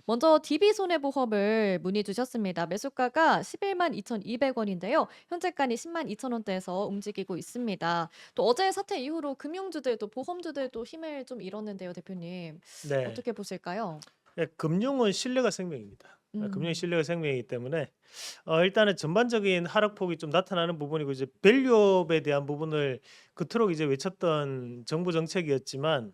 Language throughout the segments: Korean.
먼저 DB손해보험을 문의 주셨습니다. 매수가가 11만 2,200원인데요. 현재가는 10만 2천 원대에서 움직이고 있습니다. 또 어제 사태 이후로 금융주들도 보험주들도 힘을 좀 잃었는데요, 대표님. 네. 어떻게 보실까요? 금융은 신뢰가 생명입니다. 금융이 음. 신뢰가 생명이기 때문에 일단은 전반적인 하락폭이 좀 나타나는 부분이고 이제 밸류업에 대한 부분을 그토록 이제 외쳤던 정부 정책이었지만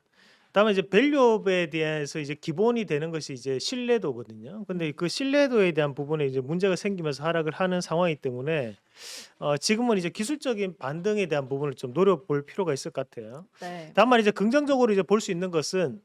다만 이제 밸류업에 대해서 이제 기본이 되는 것이 이제 신뢰도거든요. 근데 음. 그 신뢰도에 대한 부분에 이제 문제가 생기면서 하락을 하는 상황이기 때문에 지금은 이제 기술적인 반등에 대한 부분을 좀 노려볼 필요가 있을 것 같아요. 네. 다만 이제 긍정적으로 이제 볼 수 있는 것은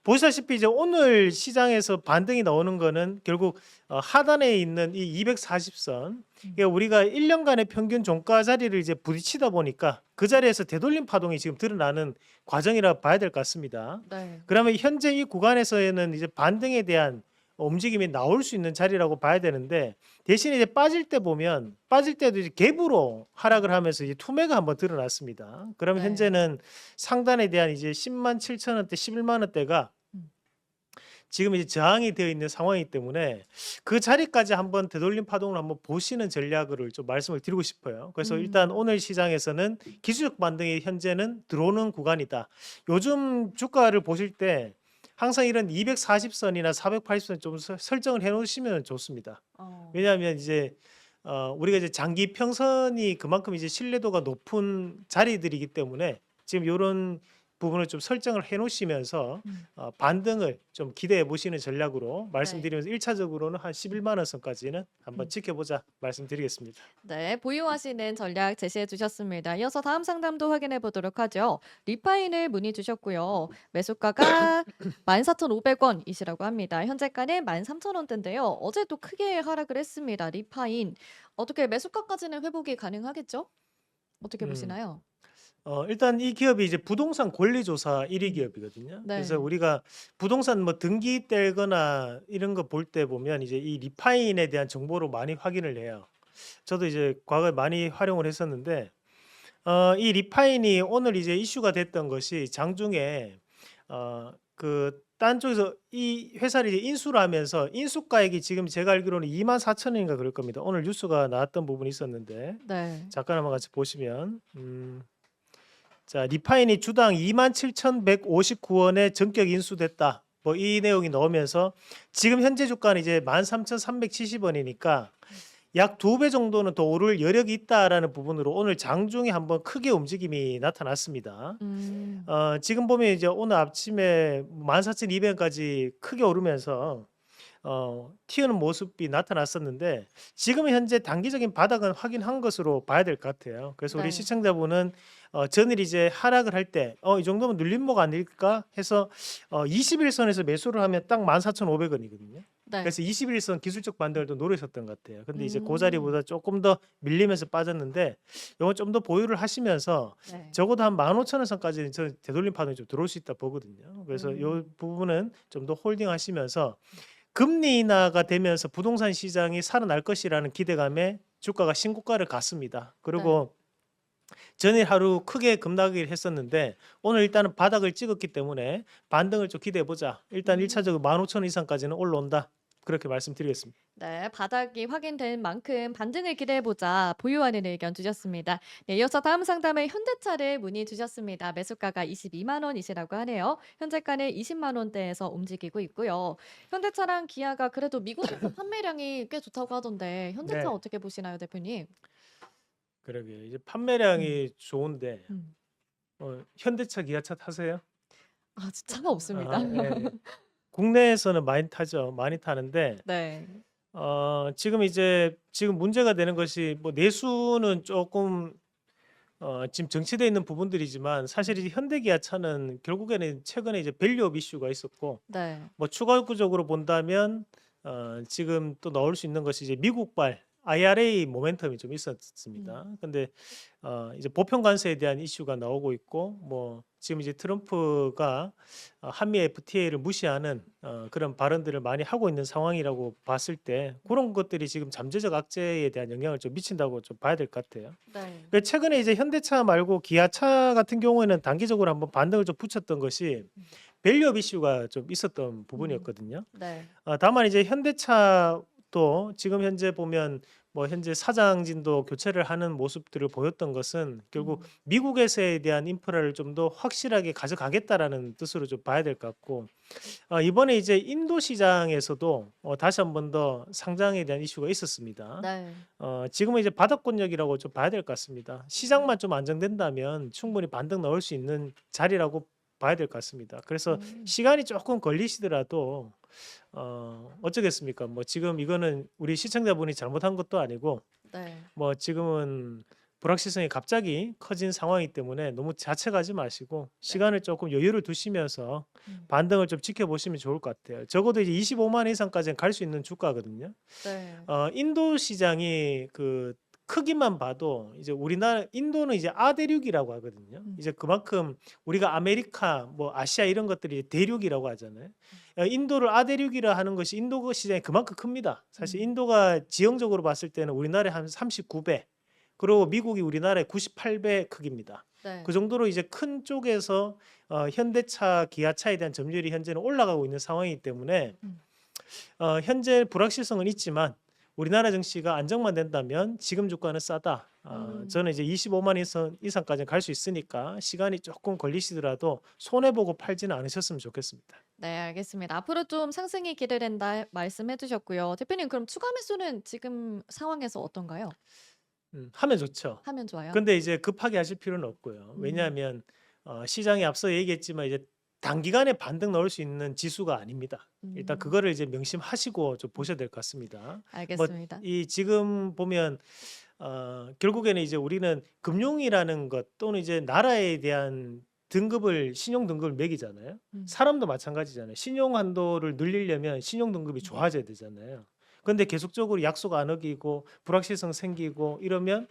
보시다시피 이제 오늘 시장에서 반등이 나오는 거는 결국 하단에 있는 이 240 선, 음. 그러니까 우리가 1 년간의 평균 종가 자리를 이제 부딪히다 보니까 그 자리에서 되돌림 파동이 지금 드러나는 과정이라 봐야 될 것 같습니다. 네. 그러면 현재 이 구간에서는 이제 반등에 대한 움직임이 나올 수 있는 자리라고 봐야 되는데, 대신에 이제 빠질 때도 이제 갭으로 하락을 하면서 이제 투매가 한번 드러났습니다. 그러면 네. 현재는 상단에 대한 이제 10만 7천 원대, 11만 원대가 음. 지금 이제 저항이 되어 있는 상황이기 때문에 그 자리까지 한번 되돌림 파동을 한번 보시는 전략을 좀 말씀을 드리고 싶어요. 그래서 일단 음. 오늘 시장에서는 기술적 반등이 현재는 들어오는 구간이다. 요즘 주가를 보실 때 항상 이런 240 선이나 480선 좀 설정을 해 놓으시면 좋습니다. 어. 왜냐하면 이제 우리가 이제 장기 평선이 그만큼 이제 신뢰도가 높은 자리들이기 때문에 지금 요런 부분을 좀 설정을 해 놓으시면서 음. 반등을 좀 기대해 보시는 전략으로 네. 말씀드리면서 1 차적으로는 한 11만 원 선까지는 한번 음. 지켜보자 말씀드리겠습니다. 네, 보유하시는 전략 제시해 주셨습니다. 이어서 다음 상담도 확인해 보도록 하죠. 리파인을 문의 주셨고요. 매수가가 14,500원이시라고 합니다. 현재가는 13,000원대인데요. 어제도 크게 하락을 했습니다. 리파인. 어떻게 매수가까지는 회복이 가능하겠죠? 어떻게 음. 보시나요? 일단 이 기업이 이제 부동산 권리조사 1위 음. 기업이거든요. 그래서 네. 우리가 부동산 뭐 등기 떼거나 이런 거 볼 때 보면 이제 이 리파인에 대한 정보를 많이 확인을 해요. 저도 이제 과거에 많이 활용을 했었는데 이 리파인이 오늘 이제 이슈가 됐던 것이 장중에 그 딴 쪽에서 이 회사를 이제 인수를 하면서 인수가액이 지금 제가 알기로는 24,000 원인가 그럴 겁니다. 오늘 뉴스가 나왔던 부분이 있었는데 네. 잠깐 한번 같이 보시면 자, 리파인이 주당 27,159 원에 전격 인수됐다. 뭐 이 내용이 나오면서 지금 현재 주가는 이제 13,370 원이니까 약 2배 정도는 더 오를 여력이 있다라는 부분으로 오늘 장중에 한번 크게 움직임이 나타났습니다. 음. 지금 보면 이제 오늘 아침에 14,200 원까지 크게 오르면서 튀어는 모습이 나타났었는데 지금은 현재 단기적인 바닥은 확인한 것으로 봐야 될 것 같아요. 그래서 우리 네. 시청자분은 전일 이제 하락을 할 때 '이 정도면 눌림목 아닐까?' 해서 21 선에서 매수를 하면 딱 14,500 원이거든요. 네. 그래서 21선 기술적 반등을 또 노리셨던 것 같아요. 근데 이제 고 음. 자리보다 조금 더 밀리면서 빠졌는데 요건 좀 더 보유를 하시면서 네. 적어도 한 15,000원 선까지는 저는 되돌림 파동이 좀 들어올 수 있다 보거든요. 그래서 요 음. 부분은 좀 더 홀딩하시면서 금리 인하가 되면서 부동산 시장이 살아날 것이라는 기대감에 주가가 신고가를 갔습니다. 네. 그리고 전일 하루 크게 급락을 했었는데 오늘 일단은 바닥을 찍었기 때문에 반등을 좀 기대해 보자. 일단 1 음. 차적으로 15,000원 이상까지는 올라온다. 그렇게 말씀드리겠습니다. 네, 바닥이 확인된 만큼 반등을 기대해 보자 보유하는 의견 주셨습니다. 네, 이어서 다음 상담에 현대차를 문의 주셨습니다. 매수가가 22만 원이시라고 하네요. 현재가는 20만 원대에서 움직이고 있고요. 현대차랑 기아가 그래도 미국에서 판매량이 꽤 좋다고 하던데 현대차 네. 어떻게 보시나요, 대표님? 그러게요. 이제 음. 판매량이 좋은데 음. 현대차, 기아차 타세요? 아, 차가 없습니다. 예. 국내에서는 많이 타죠. 많이 타는데 네. 지금 문제가 되는 것이 뭐 내수는 조금 지금 정체되어 있는 부분들이지만 사실 음. 이 현대기아차는 결국에는 최근에 이제 밸류업 이슈가 있었고 네. 뭐 추가적으로 본다면 지금 또 나올 수 있는 것이 이제 미국발 IRA 모멘텀이 좀 음. 있었습니다. 근데 이제 보편 관세에 대한 이슈가 나오고 있고 뭐 지금 이제 트럼프가 한미 FTA를 무시하는 그런 발언들을 많이 하고 있는 상황이라고 봤을 때 그런 것들이 지금 잠재적 악재에 대한 영향을 좀 미친다고 좀 봐야 될 것 같아요. 네. 최근에 이제 현대차 말고 기아차 같은 경우에는 단기적으로 한번 반등을 좀 붙였던 것이 음. 밸류업 이슈가 좀 있었던 음. 부분이었거든요. 네. 다만 이제 현대차도 지금 현재 보면 뭐 현재 사장진도 교체를 하는 모습들을 보였던 것은 결국 음. 미국에서에 대한 인프라를 좀 더 확실하게 가져가겠다라는 뜻으로 좀 봐야 될 것 같고, 이번에 이제 인도 시장에서도 다시 한 번 더 상장에 대한 이슈가 있었습니다. 네. 지금은 이제 바닥권역이라고 좀 봐야 될 것 같습니다. 시장만 음. 좀 안정된다면 충분히 반등 넣을 수 있는 자리라고 봐야 될 것 같습니다. 그래서 음. 시간이 조금 걸리시더라도 어쩌겠습니까? 뭐 지금 이거는 우리 시청자분이 잘못한 것도 아니고 네. 뭐 지금은 불확실성이 갑자기 커진 상황이기 때문에 너무 자책하지 마시고 네. 시간을 조금 여유를 두시면서 음. 반등을 좀 지켜보시면 좋을 것 같아요. 적어도 이제 25만 원 이상까지는 갈 수 있는 주가거든요. 네. 인도 시장이 그 크기만 봐도 이제 우리나라 인도는 이제 아대륙이라고 하거든요. 음. 이제 그만큼 우리가 아메리카, 뭐 아시아 이런 것들이 대륙이라고 하잖아요. 인도를 아대륙이라 하는 것이 인도 그 시장이 그만큼 큽니다. 사실 음. 인도가 지형적으로 봤을 때는 우리나라의 한 39배, 그리고 미국이 우리나라의 98배 크기입니다. 네. 그 정도로 이제 큰 쪽에서 현대차, 기아차에 대한 점유율이 현재는 올라가고 있는 상황이기 때문에 음. 현재 불확실성은 있지만 우리나라 증시가 안정만 된다면 지금 주가는 싸다. 저는 이제 25만 이상까지 갈 수 있으니까 시간이 조금 걸리시더라도 손해 보고 팔지는 않으셨으면 좋겠습니다. 네, 알겠습니다. 앞으로 좀 상승이 기대된다 말씀해 주셨고요. 대표님 그럼 추가 매수는 지금 상황에서 어떤가요? 하면 좋죠. 하면 좋아요? 근데 이제 급하게 하실 필요는 없고요. 음. 왜냐하면 시장이 앞서 얘기했지만 이제 단기간에 반등 넣을 수 있는 지수가 아닙니다. 일단 음. 그거를 이제 명심하시고 좀 보셔야 될 것 같습니다. 뭐 알겠습니다. 이 지금 보면 결국에는 이제 우리는 금융이라는 것 또는 이제 나라에 대한 등급을 신용 등급을 매기잖아요. 음. 사람도 마찬가지잖아요. 신용 한도를 늘리려면 신용 등급이 좋아져야 되잖아요. 근데 계속적으로 약속 안 어기고 불확실성 생기고 이러면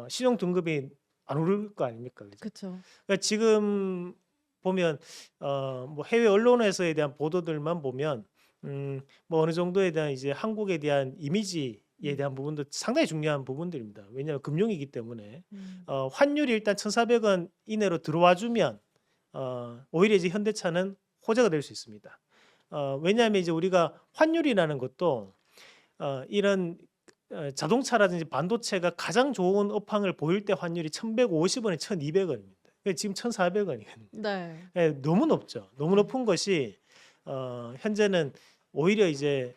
신용 등급이 안 오를 거 아닙니까? 그죠? 그쵸. 그러니까 지금 보면 뭐 해외 언론에서에 대한 보도들만 보면 뭐 어느 정도에 대한 이제 한국에 대한 이미지에 음. 대한 부분도 상당히 중요한 부분들입니다. 왜냐하면 금융이기 때문에 음. 환율이 일단 1,400원 이내로 들어와 주면 오히려 이제 현대차는 호재가 될 수 있습니다. 왜냐하면 이제 우리가 환율이라는 것도 이런 자동차라든지 반도체가 가장 좋은 업황을 보일 때 환율이 1,150원에 1,200원입니다. 지금 1,400원이거든요. 네. 예, 너무 높죠. 너무 네. 높은 것이 현재는 오히려 이제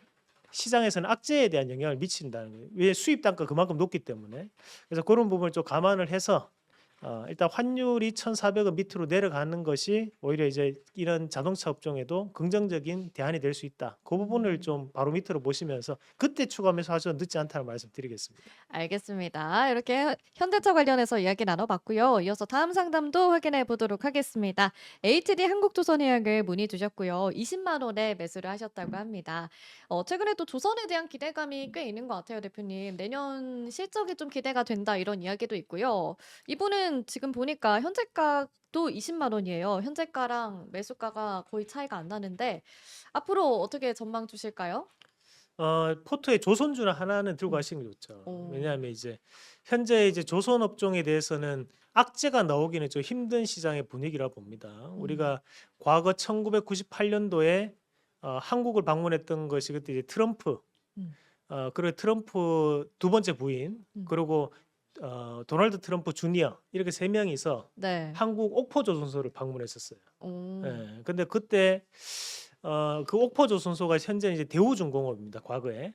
시장에서는 악재에 대한 영향을 미친다는 거예요. 왜 수입 단가 그만큼 높기 때문에. 그래서 그런 부분을 좀 감안을 해서 일단 환율이 1,400원 밑으로 내려가는 것이 오히려 이제 이런 자동차 업종에도 긍정적인 대안이 될 수 있다. 그 부분을 좀 바로 밑으로 보시면서 그때 추가 매수하셔도 늦지 않다는 말씀 드리겠습니다. 알겠습니다. 이렇게 현대차 관련해서 이야기 나눠봤고요. 이어서 다음 상담도 확인해 보도록 하겠습니다. HT 한국조선해양을 문의 주셨고요. 20만 원에 매수를 하셨다고 합니다. 최근에 또 조선에 대한 기대감이 꽤 있는 것 같아요, 대표님. 내년 실적이 좀 기대가 된다 이런 이야기도 있고요. 이분은 지금 보니까 현재가도 20만 원이에요. 현재가랑 매수가가 거의 차이가 안 나는데 앞으로 어떻게 전망 주실까요? 포트에 조선주나 하나는 들고 음. 가시는 게 좋죠. 오. 왜냐하면 이제 현재 이제 조선 업종에 대해서는 악재가 나오기는 좀 힘든 시장의 분위기라 봅니다. 우리가 과거 1998년도에 한국을 방문했던 것이 그때 이제 트럼프, 음. 그리고 트럼프 두 번째 부인, 그리고 도널드 트럼프 주니어 이렇게 세 명이서 네. 한국 옥포 조선소를 방문했었어요. 오. 예. 근데 그때 그 옥포 조선소가 현재 이제 대우중공업입니다. 과거에.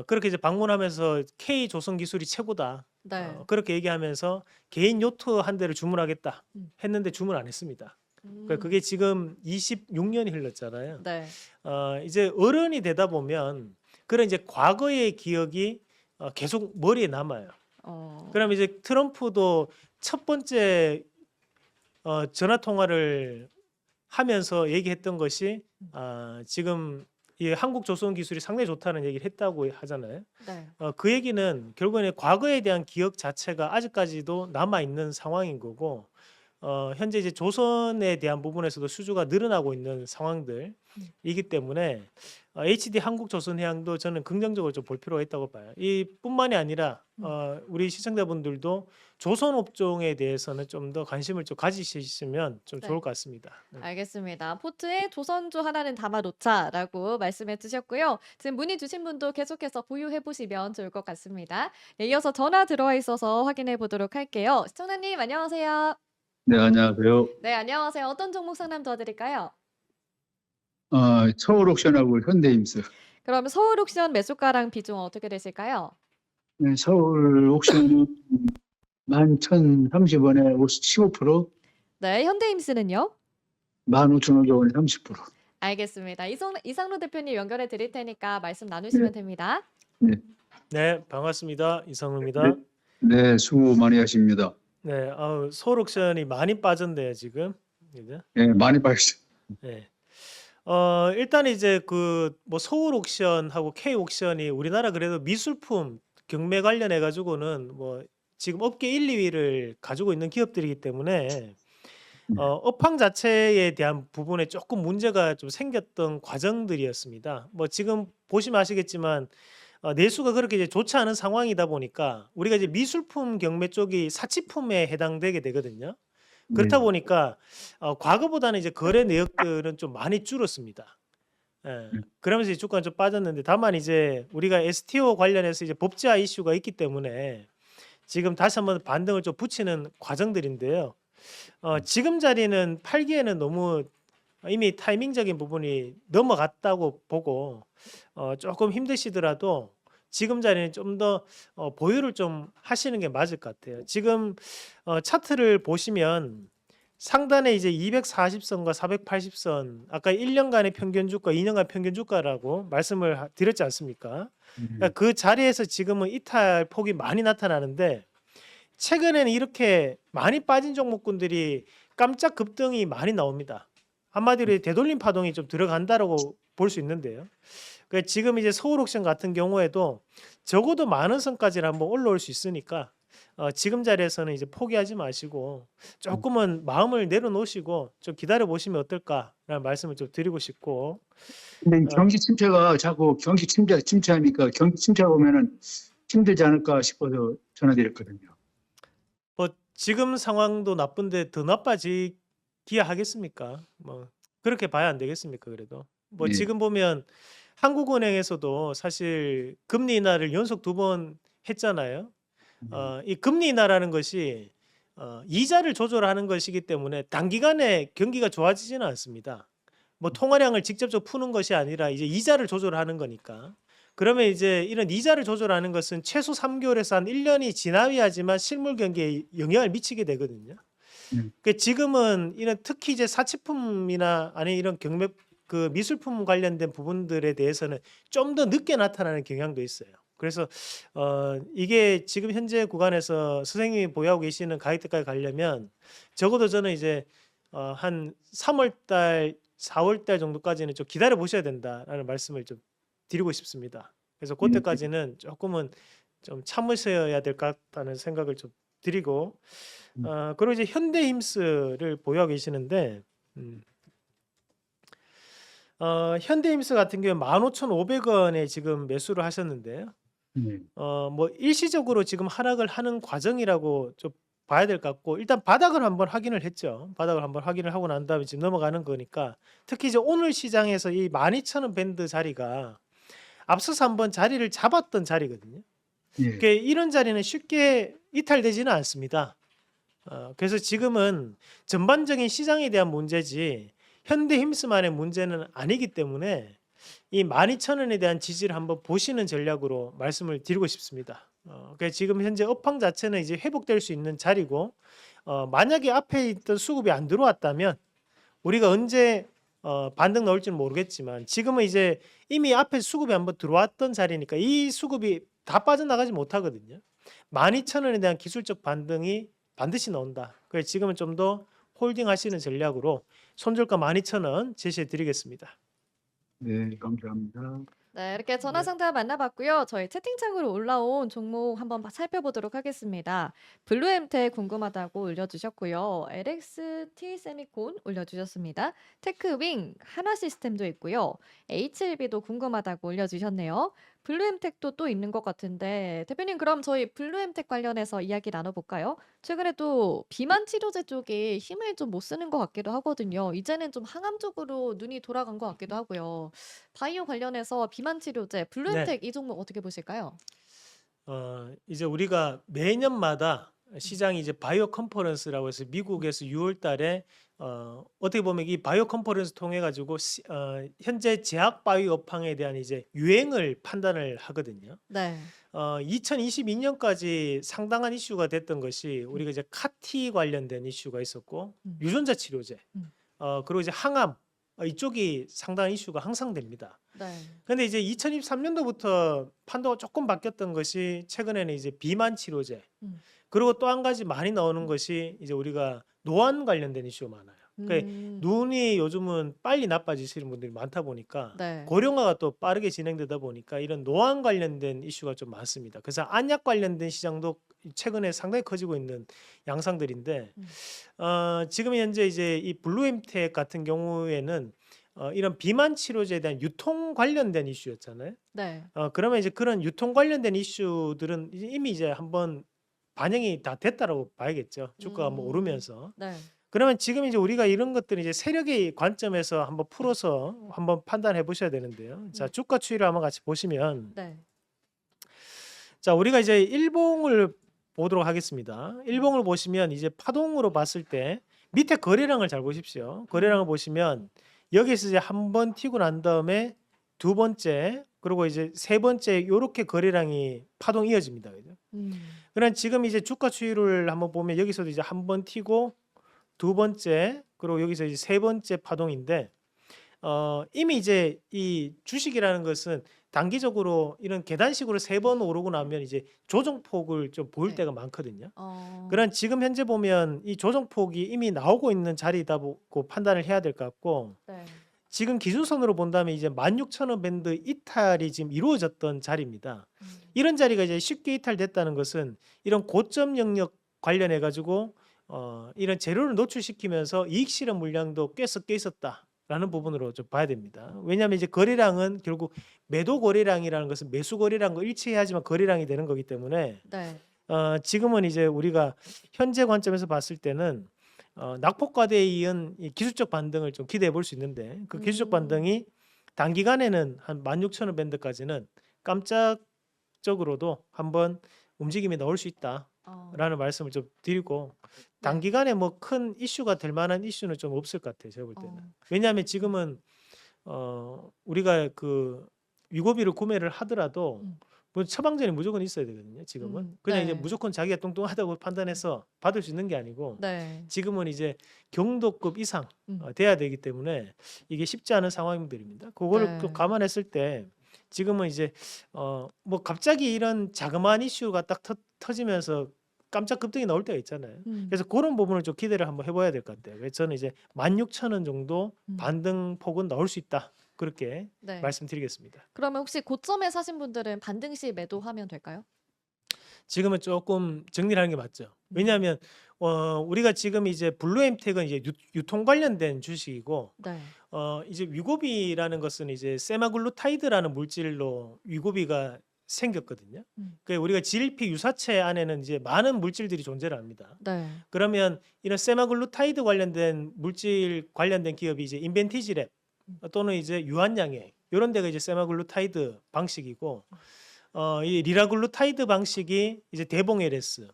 그렇게 이제 방문하면서 K 조선 기술이 최고다. 네. 그렇게 얘기하면서 개인 요트 한 대를 주문하겠다 음. 했는데 주문 안 했습니다. 음. 그게 지금 26년이 흘렀잖아요. 네. 이제 어른이 되다 보면 그런 이제 과거의 기억이 계속 머리에 남아요. 그러면 이제 트럼프도 첫 번째 전화 통화를 하면서 얘기했던 것이 지금 이 한국 조선 기술이 상당히 좋다는 얘기를 했다고 하잖아요. 네. 그 얘기는 결국에는 과거에 대한 기억 자체가 아직까지도 남아 있는 상황인 거고 현재 이제 조선에 대한 부분에서도 수주가 늘어나고 있는 상황들. 이기 때문에 HD 한국조선해양도 저는 긍정적으로 좀 볼 필요가 있다고 봐요. 이 뿐만이 아니라 우리 시청자분들도 조선 업종에 대해서는 좀 더 관심을 좀 가지시면 좀 네. 좋을 것 같습니다. 알겠습니다. 포트에 조선주 하나는 담아놓자라고 말씀해 주셨고요. 지금 문의 주신 분도 계속해서 보유해 보시면 좋을 것 같습니다. 네, 이어서 전화 들어와 있어서 확인해 보도록 할게요. 시청자님 안녕하세요. 네, 안녕하세요. 네, 안녕하세요. 어떤 종목 상담 도와드릴까요? 서울 옥션하고 현대임스. 그럼 서울 옥션 매수가랑 비중 어떻게 되실까요? 네, 서울 옥션은 11,030원에 15%, 네, 현대임스는요? 15,500원에 30%. 알겠습니다. 이상로 대표님 연결해 드릴 테니까 말씀 나누시면 됩니다. 네, 네, 반갑습니다. 이상우입니다. 네, 네, 수고 많이 하십니다. 네, 서울 옥션이 많이 빠졌네요, 지금. 그죠? 네, 많이 빠졌어요. 네. 일단 이제 그 뭐 서울 옥션하고 K 옥션이 우리나라 그래도 미술품 경매 관련해 가지고는 뭐 지금 업계 1, 2위를 가지고 있는 기업들이기 때문에 업황 자체에 대한 부분에 조금 문제가 좀 생겼던 과정들이었습니다. 뭐 지금 보시면 아시겠지만 내수가 그렇게 이제 좋지 않은 상황이다 보니까 우리가 이제 미술품 경매 쪽이 사치품에 해당되게 되거든요. 그렇다 네, 보니까 과거보다는 이제 거래 내역들은 좀 많이 줄었습니다. 예. 그러면서 이제 주가는 좀 빠졌는데 다만 이제 우리가 STO 관련해서 이제 법제화 이슈가 있기 때문에 지금 다시 한번 반등을 좀 붙이는 과정들인데요. 지금 자리는 팔기에는 너무 이미 타이밍적인 부분이 넘어갔다고 보고 조금 힘드시더라도 지금 자리는 좀 더 보유를 좀 하시는 게 맞을 것 같아요. 지금 차트를 보시면 상단에 이제 240선과 480선 아까 1년간의 평균 주가, 2년간 평균 주가라고 말씀을 드렸지 않습니까? 그러니까 그 자리에서 지금은 이탈 폭이 많이 나타나는데 최근에는 이렇게 많이 빠진 종목군들이 깜짝 급등이 많이 나옵니다. 한마디로 되돌림 파동이 좀 들어간다라고 볼 수 있는데요. 그러니까 지금 이제 서울 옥션 같은 경우에도 적어도 10,000원 선까지는 한번 올라올 수 있으니까 지금 자리에서는 이제 포기하지 마시고 조금은 마음을 내려놓으시고 좀 기다려 보시면 어떨까라는 말씀을 좀 드리고 싶고 근데 경기 침체가 자꾸 경기 침체하니까 경기 침체가 오면은 힘들지 않을까 싶어서 전화드렸거든요. 뭐 지금 상황도 나쁜데 더 나빠지기야 하겠습니까? 뭐 그렇게 봐야 안 되겠습니까? 그래도 뭐 네. 지금 보면 한국은행에서도 사실 금리 인하를 연속 2번 했잖아요. 이 금리 인하라는 것이 이자를 조절하는 것이기 때문에 단기간에 경기가 좋아지지는 않습니다. 뭐 통화량을 직접적으로 푸는 것이 아니라 이제 이자를 조절하는 거니까. 그러면 이제 이런 이자를 조절하는 것은 최소 3개월에서 한 1년이 지나야지만 실물 경기에 영향을 미치게 되거든요. 그 지금은 이런 특히 이제 사치품이나 아니 이런 경매 그 미술품 관련된 부분들에 대해서는 좀 더 늦게 나타나는 경향도 있어요. 그래서 이게 지금 현재 구간에서 선생님이 보유하고 계시는 가격대까지 가려면 적어도 저는 이제 한 3월 달, 4월 달 정도까지는 좀 기다려 보셔야 된다라는 말씀을 좀 드리고 싶습니다. 그래서 그때까지는 조금은 좀 참으셔야 될 것 같다는 생각을 좀 드리고 그리고 이제 현대힘스를 보유하고 계시는데 현대힘스 같은 경우에 15,500원에 지금 매수를 하셨는데요. 네. 뭐 일시적으로 지금 하락을 하는 과정이라고 좀 봐야 될 것 같고 일단 바닥을 한번 확인을 했죠. 바닥을 한번 확인을 하고 난 다음에 지금 넘어가는 거니까 특히 이제 오늘 시장에서 이 12,000원 밴드 자리가 앞서서 한번 자리를 잡았던 자리거든요. 예. 그 이런 자리는 쉽게 이탈되지는 않습니다. 그래서 지금은 전반적인 시장에 대한 문제지 현대힘스만의 문제는 아니기 때문에 이 12,000원에 대한 지지를 한번 보시는 전략으로 말씀을 드리고 싶습니다. 그래서 지금 현재 업황 자체는 이제 회복될 수 있는 자리고 만약에 앞에 있던 수급이 안 들어왔다면 우리가 언제 반등 나올지는 모르겠지만 지금은 이제 이미 앞에 수급이 한번 들어왔던 자리니까 이 수급이 다 빠져나가지 못하거든요. 12,000원에 대한 기술적 반등이 반드시 나온다. 그래서 지금은 좀 더 홀딩 하시는 전략으로 손절가 12,000원 제시해 드리겠습니다. 네, 감사합니다. 네, 이렇게 전화 네. 상담 만나봤고요. 저희 채팅창으로 올라온 종목 한번 살펴보도록 하겠습니다. 블루엠텍 궁금하다고 올려주셨고요. LXT 세미콘 올려주셨습니다. 테크윙, 한화시스템도 있고요. HLB도 궁금하다고 올려주셨네요. 블루엠텍도 또 있는 것 같은데 대표님 그럼 저희 블루엠텍 관련해서 이야기 나눠볼까요? 최근에 또 비만 치료제 쪽에 힘을 좀 못 쓰는 것 같기도 하거든요. 이제는 좀 항암 쪽으로 눈이 돌아간 것 같기도 하고요. 바이오 관련해서 비만 치료제 네. 블루엠텍 이 종목 어떻게 보실까요? 이제 우리가 매년마다 시장이 이제 바이오 컨퍼런스라고 해서 미국에서 6월 달에 어떻게 보면 이 바이오 컨퍼런스 통해 가지고 현재 제약 바이오 업황에 대한 이제 유행을 판단을 하거든요. 네. 2022년까지 상당한 이슈가 됐던 것이 우리가 이제 카티 관련된 이슈가 있었고 음. 유전자 치료제, 음. 그리고 이제 항암 이쪽이 상당한 이슈가 항상 됩니다. 네. 근데 이제 2023년도부터 판도가 조금 바뀌었던 것이 최근에는 이제 비만 치료제, 음. 그리고 또 한 가지 많이 나오는 것이 이제 우리가 노안 관련된 이슈가 많아요. 그러니까 눈이 요즘은 빨리 나빠지시는 분들이 많다 보니까 네. 고령화가 또 빠르게 진행되다 보니까 이런 노안 관련된 이슈가 좀 많습니다. 그래서 안약 관련된 시장도 최근에 상당히 커지고 있는 양상들인데 지금 현재 이제 이 블루엠텍 같은 경우에는 이런 비만 치료제에 대한 유통 관련된 이슈였잖아요. 네. 그러면 이제 그런 유통 관련된 이슈들은 이미 이제 한번 반영이 다 됐다라고 봐야겠죠. 주가가 뭐 오르면서. 네. 그러면 지금 이제 우리가 이런 것들을 이제 세력의 관점에서 한번 풀어서 한번 판단해 보셔야 되는데요. 자, 주가 추이를 한번 같이 보시면, 네. 자, 우리가 이제 일봉을 보도록 하겠습니다. 일봉을 보시면 이제 파동으로 봤을 때 밑에 거래량을 잘 보십시오. 거래량을 보시면 여기서 이제 한 번 튀고 난 다음에 두 번째, 그리고 이제 세 번째 요렇게 거래량이 파동 이어집니다. 그죠? 그럼 지금 이제 주가 추이를 한번 보면 여기서도 이제 한 번 튀고 두 번째, 그리고 여기서 이제 세 번째 파동인데 이미 이제 이 주식이라는 것은 단기적으로 이런 계단식으로 세 번 오르고 나면 이제 조정폭을 좀 보일 네. 때가 많거든요. 어. 그런 지금 현재 보면 이 조정폭이 이미 나오고 있는 자리다 보고 판단을 해야 될 것 같고, 네. 지금 기준선으로 본다면 이제 16,000원 밴드 이탈이 지금 이루어졌던 자리입니다. 이런 자리가 이제 쉽게 이탈됐다는 것은 이런 고점 영역 관련해 가지고 이런 재료를 노출시키면서 이익 실현 물량도 꽤 섞여 있었다라는 부분으로 좀 봐야 됩니다. 왜냐하면 이제 거래량은 결국 매도 거래량이라는 것은 매수 거래량과 일치해야지만 거래량이 되는 거기 때문에 네. 지금은 이제 우리가 현재 관점에서 봤을 때는 낙폭과대에 이은 이 기술적 반등을 좀 기대해 볼 수 있는데 그 기술적 반등이 단기간에는 한 16,000원 밴드까지는 깜짝적으로도 한번 움직임이 나올 수 있다라는 말씀을 좀 드리고, 단기간에 뭐 큰 이슈가 될 만한 이슈는 좀 없을 것 같아요. 제가 볼 때는. 왜냐하면 지금은 우리가 그 위고비를 구매를 하더라도 뭐 처방전이 무조건 있어야 되거든요. 지금은 그냥 이제 네. 무조건 자기가 뚱뚱하다고 판단해서 받을 수 있는 게 아니고 네. 지금은 이제 경도급 이상 돼야 되기 때문에 이게 쉽지 않은 상황들입니다. 그거를 또 네. 감안했을 때 지금은 이제 뭐 갑자기 이런 자그마한 이슈가 딱 터지면서 깜짝 급등이 나올 때가 있잖아요. 그래서 그런 부분을 좀 기대를 한번 해봐야 될 것 같아요. 그래서 저는 이제 16,000원 정도 반등 폭은 나올 수 있다. 그렇게 네. 말씀드리겠습니다. 그러면 혹시 고점에 사신 분들은 반등 시 매도하면 될까요? 지금은 조금 정리를 하는 게 맞죠. 왜냐하면 우리가 지금 이제 블루엠텍은 이제 유통 관련된 주식이고 네. 이제 위고비라는 것은 이제 세마글루타이드라는 물질로 위고비가 생겼거든요. 그 우리가 GLP 유사체 안에는 이제 많은 물질들이 존재를 합니다. 네. 그러면 이런 세마글루타이드 관련된 물질 관련된 기업이 이제 인벤티지랩 또는 이제 유한양액 이런 데가 이제 세마글루타이드 방식이고 이 리라글루타이드 방식이 이제 대봉LS,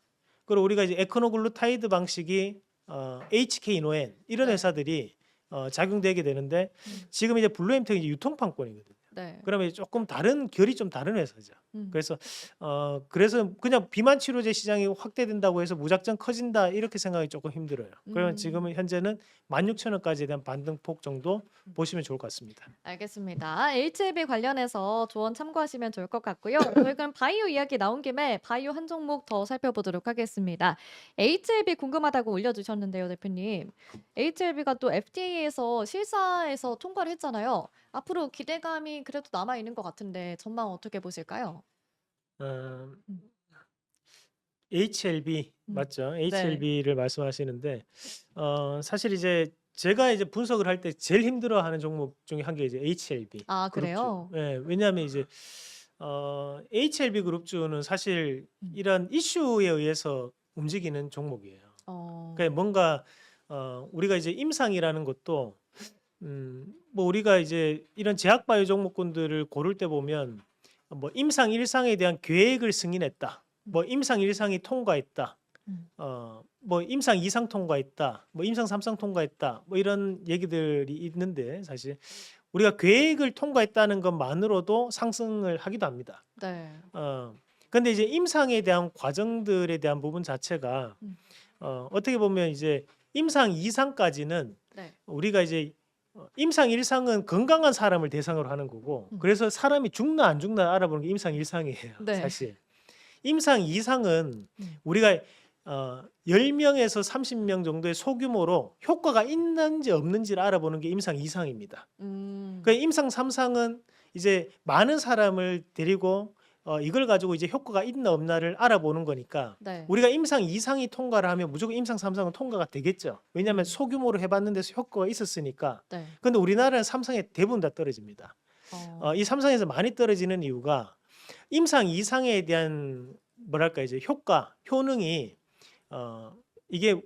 그리고 우리가 이제 에코노글루타이드 방식이 HK노엔 이런 네. 회사들이 작용되게 되는데 지금 이제 블루엠텍이 이제 유통판권이거든요. 네. 그러면 조금 다른 결이 좀 다른 회사죠. 그래서 그냥 비만 치료제 시장이 확대된다고 해서 무작정 커진다 이렇게 생각이 조금 힘들어요. 그러면 지금은 현재는 16,000원까지에 대한 반등폭 정도 보시면 좋을 것 같습니다. 알겠습니다. HLB 관련해서 조언 참고하시면 좋을 것 같고요. 저희 그럼 바이오 이야기 나온 김에 바이오 한 종목 더 살펴보도록 하겠습니다. HLB 궁금하다고 올려주셨는데요, 대표님. HLB가 또 FDA에서 실사에서 통과를 했잖아요. 앞으로 기대감이 그래도 남아 있는 것 같은데 전망 어떻게 보실까요? 어, 음. HLB 음. 맞죠? 네. HLB를 말씀하시는데 사실 이제 제가 이제 분석을 할 때 제일 힘들어하는 종목 중에 한 게 이제 HLB 아, 그룹주. 그래요? 예, 왜냐하면 이제 HLB 그룹주는 사실 음. 이런 이슈에 의해서 움직이는 종목이에요. 어. 그러니까 뭔가 우리가 이제 임상이라는 것도 뭐 우리가 이제 이런 제약바이오 종목군들을 고를 때 보면 뭐 임상 1상에 대한 계획을 승인했다. 뭐 임상 1상이 통과했다. 음. 뭐 임상 2상 통과했다. 뭐 임상 3상 통과했다. 뭐 이런 얘기들이 있는데 사실 우리가 계획을 통과했다는 것만으로도 상승을 하기도 합니다. 네. 근데 이제 임상에 대한 과정들에 대한 부분 자체가 음. 어떻게 보면 이제 임상 2상까지는 네. 우리가 이제 임상 1상은 건강한 사람을 대상으로 하는 거고 그래서 사람이 죽나 안 죽나 알아보는 게 임상 1상이에요. 네. 사실. 임상 2상은 음. 우리가 10명에서 30명 정도의 소규모로 효과가 있는지 없는지를 알아보는 게 임상 2상입니다. 그 임상 3상은 이제 많은 사람을 데리고 이걸 가지고 이제 효과가 있나 없나를 알아보는 거니까 네. 우리가 임상 2상이 통과를 하면 무조건 임상 3상은 통과가 되겠죠. 왜냐하면 소규모로 해봤는 데서 효과가 있었으니까. 네. 근데 우리나라는 3상에 대부분 다 떨어집니다. 이 3상에서 많이 떨어지는 이유가 임상 2상에 대한 뭐랄까 이제 효능이 이게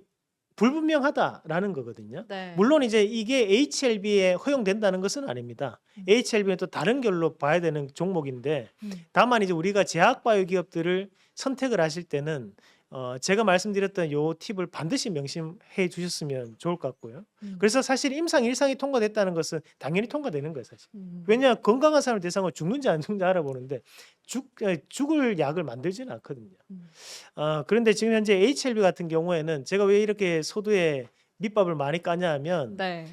불분명하다라는 거거든요. 네. 물론 이제 이게 HLB에 허용된다는 것은 아닙니다. HLB는 또 다른 결로 봐야 되는 종목인데 다만 이제 우리가 제약바이오 기업들을 선택을 하실 때는 제가 말씀드렸던 요 팁을 반드시 명심해 주셨으면 좋을 것 같고요. 그래서 사실 임상 1상이 통과됐다는 것은 당연히 통과되는 거예요, 사실. 왜냐 건강한 사람을 대상으로 죽는지 안 죽는지 알아보는데 죽을 약을 만들지는 않거든요. 그런데 지금 현재 HLB 같은 경우에는 제가 왜 이렇게 소두에 밑밥을 많이 까냐 하면 네.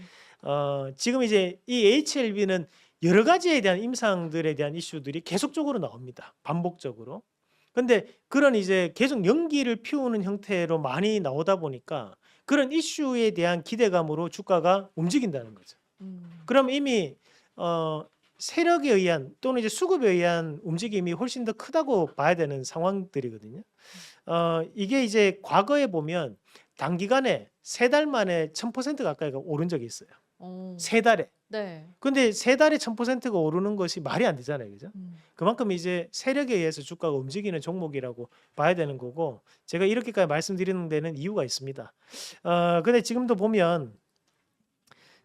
지금 이제 이 HLB는 여러 가지에 대한 임상들에 대한 이슈들이 계속적으로 나옵니다. 반복적으로. 근데 그런 이제 계속 연기를 피우는 형태로 많이 나오다 보니까 그런 이슈에 대한 기대감으로 주가가 움직인다는 거죠. 그럼 이미 세력에 의한 또는 이제 수급에 의한 움직임이 훨씬 더 크다고 봐야 되는 상황들이거든요. 이게 이제 과거에 보면 단기간에 3달 만에 1000% 가까이가 오른 적이 있어요. 3달에. 네. 근데 3달에 1000%가 오르는 것이 말이 안 되잖아요. 그죠? 그만큼 이제 세력에 의해서 주가가 움직이는 종목이라고 봐야 되는 거고 제가 이렇게까지 말씀드리는 데는 이유가 있습니다. 근데 지금도 보면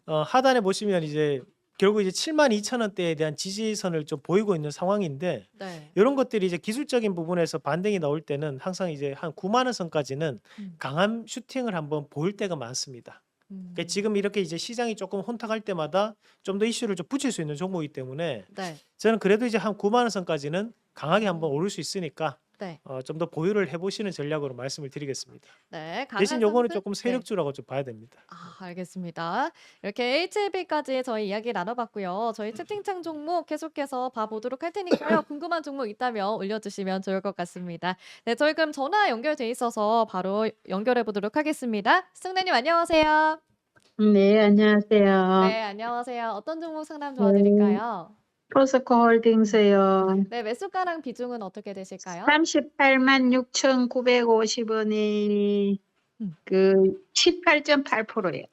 하단에 보시면 이제 결국 이제 72,000원대에 대한 지지선을 좀 보이고 있는 상황인데 네. 이런 것들이 이제 기술적인 부분에서 반등이 나올 때는 항상 이제 한 9만 원 선까지는 강한 슈팅을 한번 보일 때가 많습니다. 그러니까 지금 이렇게 이제 시장이 조금 혼탁할 때마다 좀 더 이슈를 좀 붙일 수 있는 종목이기 때문에 네. 저는 그래도 이제 한 9만 원 선까지는 강하게 한번 오를 수 있으니까 네. 좀 더 보유를 해보시는 전략으로 말씀을 드리겠습니다. 네. 대신 강한 요거는 상승? 조금 네. 세력주라고 좀 봐야 됩니다. 알겠습니다. 이렇게 HLB까지 저희 이야기 나눠봤고요. 저희 채팅창 종목 계속해서 봐보도록 할 테니까요. 궁금한 종목 있다면 올려주시면 좋을 것 같습니다. 네, 저희 그럼 전화 연결돼 있어서 바로 연결해 보도록 하겠습니다. 승래님 안녕하세요. 네, 안녕하세요. 네, 안녕하세요. 어떤 종목 상담 도와드릴까요? 포스코 홀딩스요. 네, 매수가랑 비중은 어떻게 되실까요? 386,950원이 그 18.8%예요.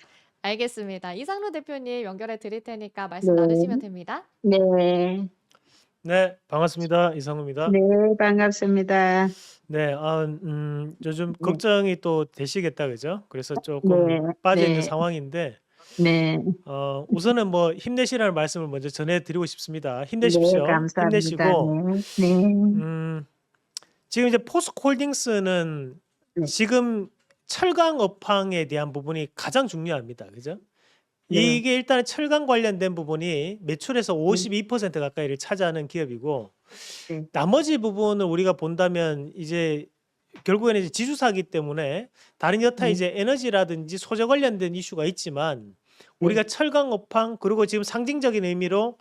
알겠습니다. 이상로 대표님 연결해 드릴 테니까 말씀 네. 나누시면 됩니다. 네, 네, 반갑습니다. 이상우입니다. 네, 반갑습니다. 네, 요즘 네. 걱정이 또 되시겠다, 그죠? 그래서 조금 네, 빠져 있는 네. 상황인데, 네, 우선은 뭐 힘내시라는 말씀을 먼저 전해드리고 싶습니다. 네, 힘내십시오. 감사합니다. 힘내시고, 네, 네, 지금 이제 포스코홀딩스는 네. 지금 철강 업황에 대한 부분이 가장 중요합니다, 그죠? 네. 이게 일단 철강 관련된 부분이 매출에서 52% 가까이를 차지하는 기업이고 네. 나머지 부분을 우리가 본다면 이제 결국에는 이제 지주사기 때문에 다른 여타 이제 에너지라든지 소재 관련된 이슈가 있지만 우리가 철강 업황 그리고 지금 상징적인 의미로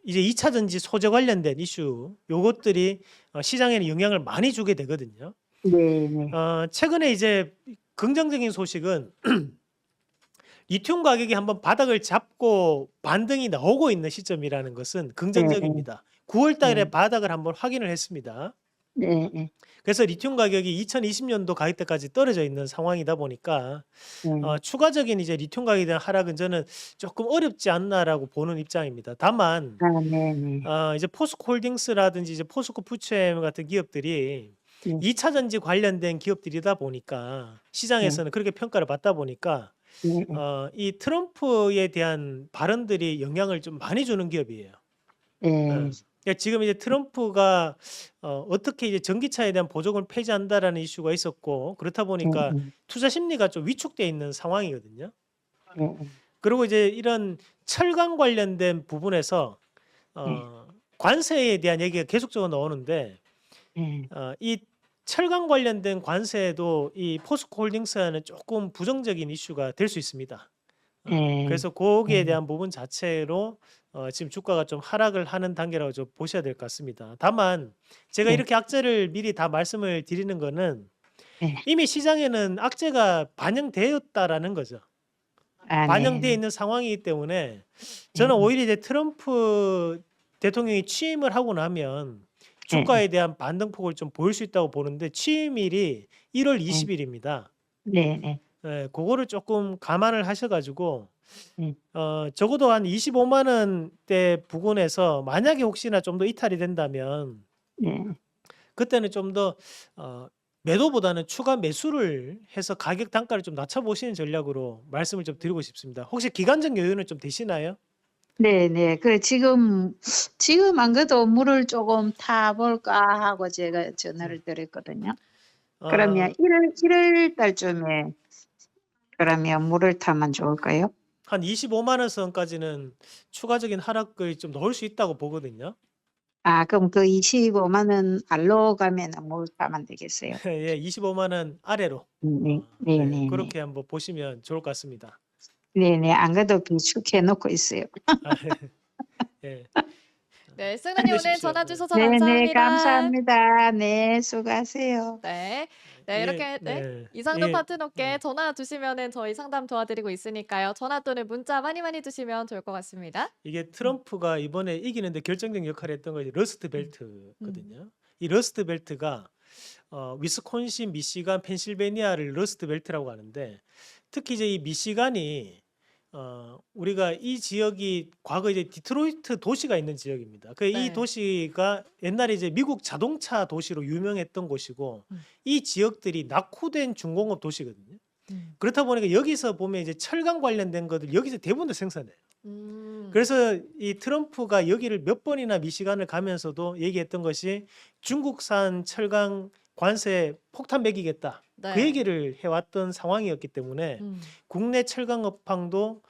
이제 2차 전지 소재 관련된 이슈 요것들이 시장에는 영향을 많이 주게 되거든요. 네, 네. 최근에 이제 긍정적인 소식은 리튬 가격이 한번 바닥을 잡고 반등이 나오고 있는 시점이라는 것은 네, 긍정적입니다. 9월 달에 네, 바닥을 한번 확인을 했습니다. 네, 네, 그래서 리튬 가격이 2020년도 가격대까지 떨어져 있는 상황이다 보니까 네, 추가적인 이제 리튬 가격에 대한 하락은 저는 조금 어렵지 않나라고 보는 입장입니다. 다만 네, 네, 이제 포스코홀딩스라든지 이제 포스코 푸처엠 같은 기업들이 네, 2차 전지 관련된 기업들이다 보니까 네, 시장에서는 그렇게 평가를 받다 보니까 네, 이 트럼프에 대한 발언들이 영향을 좀 많이 주는 기업이에요. 네, 그러니까 지금 이제 트럼프가 어떻게 이제 전기차에 대한 보조금을 폐지한다라는 이슈가 있었고 그렇다 보니까 투자 심리가 좀 위축돼 있는 상황이거든요. 네, 그리고 이제 이런 철강 관련된 부분에서 네, 관세에 대한 얘기가 계속적으로 나오는데 네, 이 철강 관련된 관세도 이 포스코홀딩스에는 조금 부정적인 이슈가 될 수 있습니다. 네, 그래서 거기에 대한 부분 자체로 지금 주가가 좀 하락을 하는 단계라고 좀 보셔야 될 것 같습니다. 다만 제가 네, 이렇게 악재를 미리 다 말씀을 드리는 거는 네. 이미 시장에는 악재가 반영되었다라는 거죠. 네, 반영되어 있는 상황이기 때문에 저는 오히려 이제 트럼프 대통령이 취임을 하고 나면 주가에 대한 반등폭을 좀 보일 수 있다고 보는데 취임일이 1월 20일입니다. 네, 네, 네, 그거를 조금 감안을 하셔가지고 네, 적어도 한 25만 원대 부근에서 만약에 혹시나 좀 더 이탈이 된다면 네. 그때는 좀 더 매도보다는 추가 매수를 해서 가격 단가를 좀 낮춰보시는 전략으로 말씀을 좀 드리고 싶습니다. 혹시 기간적 여유는 좀 되시나요? 네, 네. 지금 안 그래도 물을 조금 타볼까 하고 제가 전화를 드렸거든요. 그러면 어, 1월 달쯤에 그러면 물을 타면 좋을까요? 한 25만 원 선까지는 추가적인 하락을 좀 넣을 수 있다고 보거든요. 아, 그럼 그 25만 원 알로 가면 물 타면 되겠어요? 예, 25만 원 아래로 네, 네, 네, 네, 네. 그렇게 한번 보시면 좋을 것 같습니다. 네, 네. 안 그래도 비축해 놓고 있어요. 예, 네, 승은님 오늘 힘내십시오. 전화 네. 주셔서 네, 네. 감사합니다. 감사합니다. 네, 수고하세요. 네. 네, 이게 이렇게 네. 네, 이상도 이게 파트너께 전화 주시면은 저희 상담 도와드리고 있으니까요. 전화 또는 문자 많이 주시면 좋을 것 같습니다. 이게 트럼프가 이번에 이기는데 결정적 역할을 했던 것이 러스트 음. 벨트거든요. 이 러스트 벨트가 위스콘신, 미시간, 펜실베니아를 러스트 벨트라고 하는데 특히 이제 이 미시간이 우리가 이 지역이 과거 이제 디트로이트 도시가 있는 지역입니다. 이 네. 도시가 옛날에 이제 미국 자동차 도시로 유명했던 곳이고 이 지역들이 낙후된 중공업 도시거든요. 그렇다 보니까 여기서 보면 이제 철강 관련된 것들 여기서 대부분 다 생산해요. 그래서 이 트럼프가 여기를 몇 번이나 미시간을 가면서도 얘기했던 것이 중국산 철강 관세 폭탄 매기겠다. 그 네. 얘기를 해왔던 상황이었기 때문에 국내 철강 업황도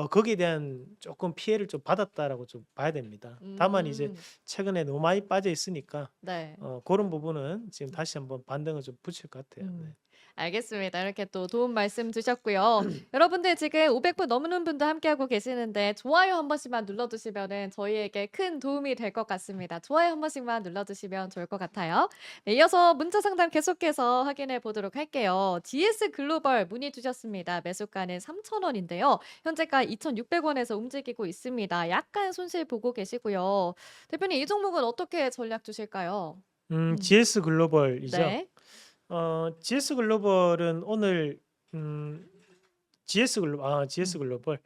거기에 대한 조금 피해를 좀 받았다라고 좀 봐야 됩니다. 다만 이제 최근에 너무 많이 빠져 있으니까 네. 그런 부분은 지금 다시 한번 반등을 좀 붙일 것 같아요. 네. 알겠습니다. 이렇게 또 도움 말씀 주셨고요. 여러분들 지금 500분 넘는 분도 함께하고 계시는데 좋아요 한 번씩만 눌러주시면은 저희에게 큰 도움이 될 것 같습니다. 좋아요 한 번씩만 눌러주시면 좋을 것 같아요. 네, 이어서 문자 상담 계속해서 확인해 보도록 할게요. GS 글로벌 문의 주셨습니다. 매수가는 3,000원인데요. 현재가 2,600원에서 움직이고 있습니다. 약간 손실 보고 계시고요. 대표님 이 종목은 어떻게 전략 주실까요? GS 글로벌이죠. 네. GS 글로벌은 오늘 GS 글로벌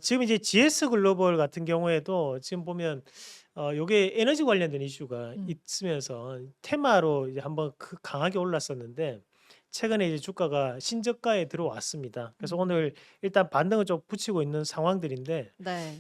지금 이제 GS 글로벌 같은 경우에도 지금 보면 요게 에너지 관련된 이슈가 있으면서 테마로 이제 한번 강하게 올랐었는데 최근에 이제 주가가 신저가에 들어왔습니다. 그래서 오늘 일단 반등을 좀 붙이고 있는 상황들인데 네.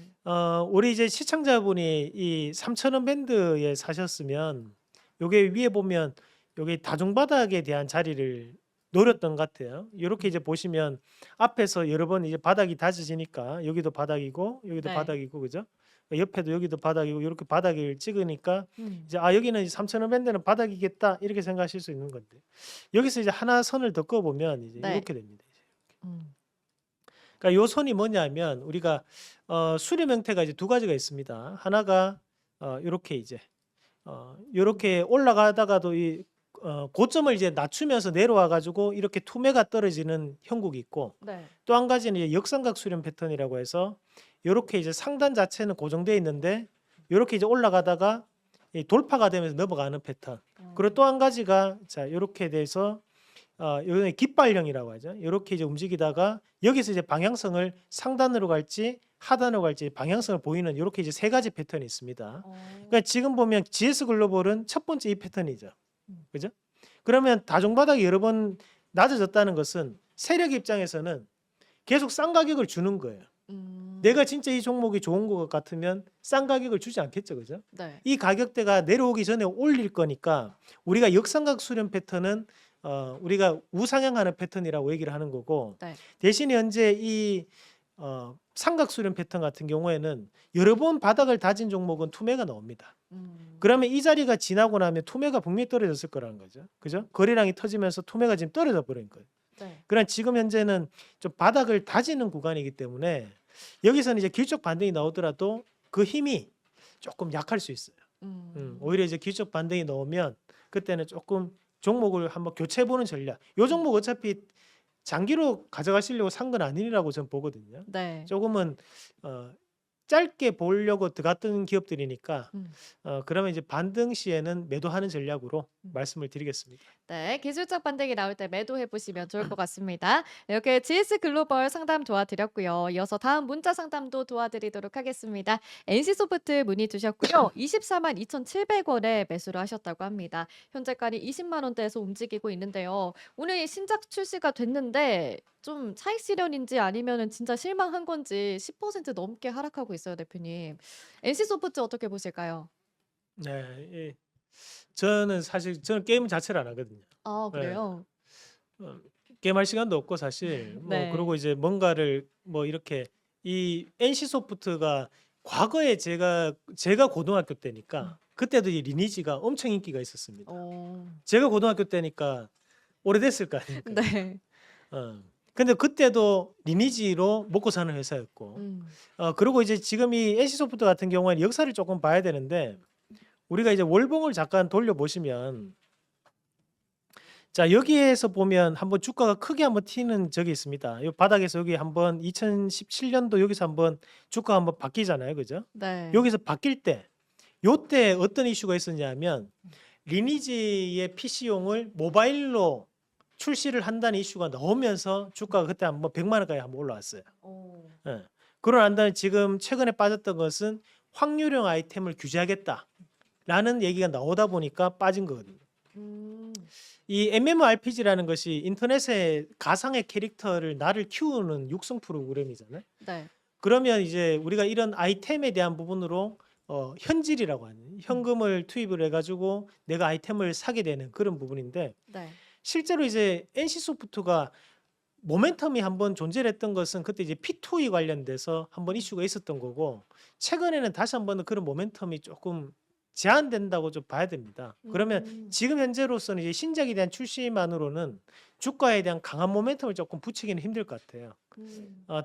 우리 이제 시청자분이 이 3,000원 밴드에 사셨으면 요게 위에 보면 여기 다중바닥에 대한 자리를 노렸던 것 같아요. 이렇게 이제 보시면 앞에서 여러 번 이제 바닥이 다져지니까 여기도 바닥이고 여기도 네. 바닥이고 그죠? 옆에도 여기도 바닥이고 이렇게 바닥을 찍으니까 음. 이제 여기는 3,000원 밴드는 바닥이겠다 이렇게 생각하실 수 있는 건데 여기서 이제 하나 선을 더 그어보면 이제 네. 이렇게 됩니다. 음. 그러니까 요 선이 뭐냐면 우리가 수렴 형태가 이제 두 가지가 있습니다. 하나가 이렇게 이제 이렇게 올라가다가도 고점을 이제 낮추면서 내려와 가지고 이렇게 투매가 떨어지는 형국이 있고 네. 또 한 가지는 이제 역삼각 수렴 패턴이라고 해서 요렇게 이제 상단 자체는 고정되어 있는데 요렇게 이제 올라가다가 이 돌파가 되면서 넘어가는 패턴. 그리고 또 한 가지가 자 요렇게 돼서 요거는 깃발형이라고 하죠. 요렇게 이제 움직이다가 여기서 이제 방향성을 상단으로 갈지 하단으로 갈지 방향성을 보이는 요렇게 이제 세 가지 패턴이 있습니다. 그러니까 지금 보면 GS 글로벌은 첫 번째 이 패턴이죠. 그죠? 그러면 다중바닥이 여러 번 낮아졌다는 것은 세력 입장에서는 계속 싼 가격을 주는 거예요. 내가 진짜 이 종목이 좋은 것 같으면 싼 가격을 주지 않겠죠. 그죠? 네. 이 가격대가 내려오기 전에 올릴 거니까 우리가 역삼각 수렴 패턴은 우리가 우상향하는 패턴이라고 얘기를 하는 거고 네. 대신에 현재 이 삼각 수렴 패턴 같은 경우에는 여러 번 바닥을 다진 종목은 투매가 나옵니다. 그러면 이 자리가 지나고 나면 투매가 분명히 떨어졌을 거라는 거죠. 그죠? 거래량이 터지면서 투매가 지금 떨어져 버린 거예요. 네. 그러나 지금 현재는 좀 바닥을 다지는 구간이기 때문에 여기서는 이제 길적 반등이 나오더라도 그 힘이 조금 약할 수 있어요. 오히려 이제 길적 반등이 나오면 그때는 조금 종목을 한번 교체해보는 전략. 요 종목 어차피 장기로 가져가시려고 산 건 아니라고 저는 보거든요. 네. 조금은 짧게 보려고 들어갔던 기업들이니까 음. 그러면 이제 반등 시에는 매도하는 전략으로 말씀을 드리겠습니다. 네, 기술적 반등이 나올 때 매도해 보시면 좋을 것 같습니다. 이렇게 GS 글로벌 상담 도와드렸고요. 이어서 다음 문자 상담도 도와드리도록 하겠습니다. NC소프트 문의 주셨고요. 24만 2,700원에 매수를 하셨다고 합니다. 현재까지 20만 원대에서 움직이고 있는데요. 오늘 신작 출시가 됐는데 좀 차익 실현인지 아니면은 진짜 실망한 건지 10% 넘게 하락하고 있어요, 대표님. NC소프트 어떻게 보실까요? 네, 예. 저는 사실 저는 게임 자체를 안 하거든요. 아, 네. 그래요? 게임할 시간도 없고 사실 네. 그리고 이제 뭔가를 이렇게 이 NC 소프트가 과거에 제가 고등학교 때니까 그때도 이 리니지가 엄청 인기가 있었습니다. 제가 고등학교 때니까 오래됐을 거 아닙니까? 네. 근데 그때도 리니지로 먹고 사는 회사였고 그리고 이제 지금 이 NC 소프트 같은 경우에는 역사를 조금 봐야 되는데 우리가 이제 월봉을 잠깐 돌려보시면 자 여기에서 보면 한번 주가가 크게 한번 튀는 적이 있습니다. 이 바닥에서 여기 한번 2017년도 여기서 한번 주가가 한번 바뀌잖아요, 그죠? 네. 여기서 바뀔 때 요때 어떤 이슈가 있었냐면 리니지의 PC용을 모바일로 출시를 한다는 이슈가 나오면서 주가가 그때 한번 100만 원까지 한번 올라왔어요. 예. 그러고 난 다음에 지금 최근에 빠졌던 것은 확률형 아이템을 규제하겠다라는 얘기가 나오다 보니까 빠진 거거든요. 이 MMORPG라는 것이 인터넷에 가상의 캐릭터를 나를 키우는 육성 프로그램이잖아요. 네. 그러면 이제 우리가 이런 아이템에 대한 부분으로 현질이라고 하는 현금을 투입을 해가지고 내가 아이템을 사게 되는 그런 부분인데 네. 실제로 이제 NC소프트가 모멘텀이 한번 존재했던 것은 그때 이제 P2E 관련돼서 한번 이슈가 있었던 거고 최근에는 다시 한번 그런 모멘텀이 조금 제한된다고 좀 봐야 됩니다. 그러면 지금 현재로서는 이제 신작에 대한 출시만으로는 주가에 대한 강한 모멘텀을 조금 붙이기는 힘들 것 같아요.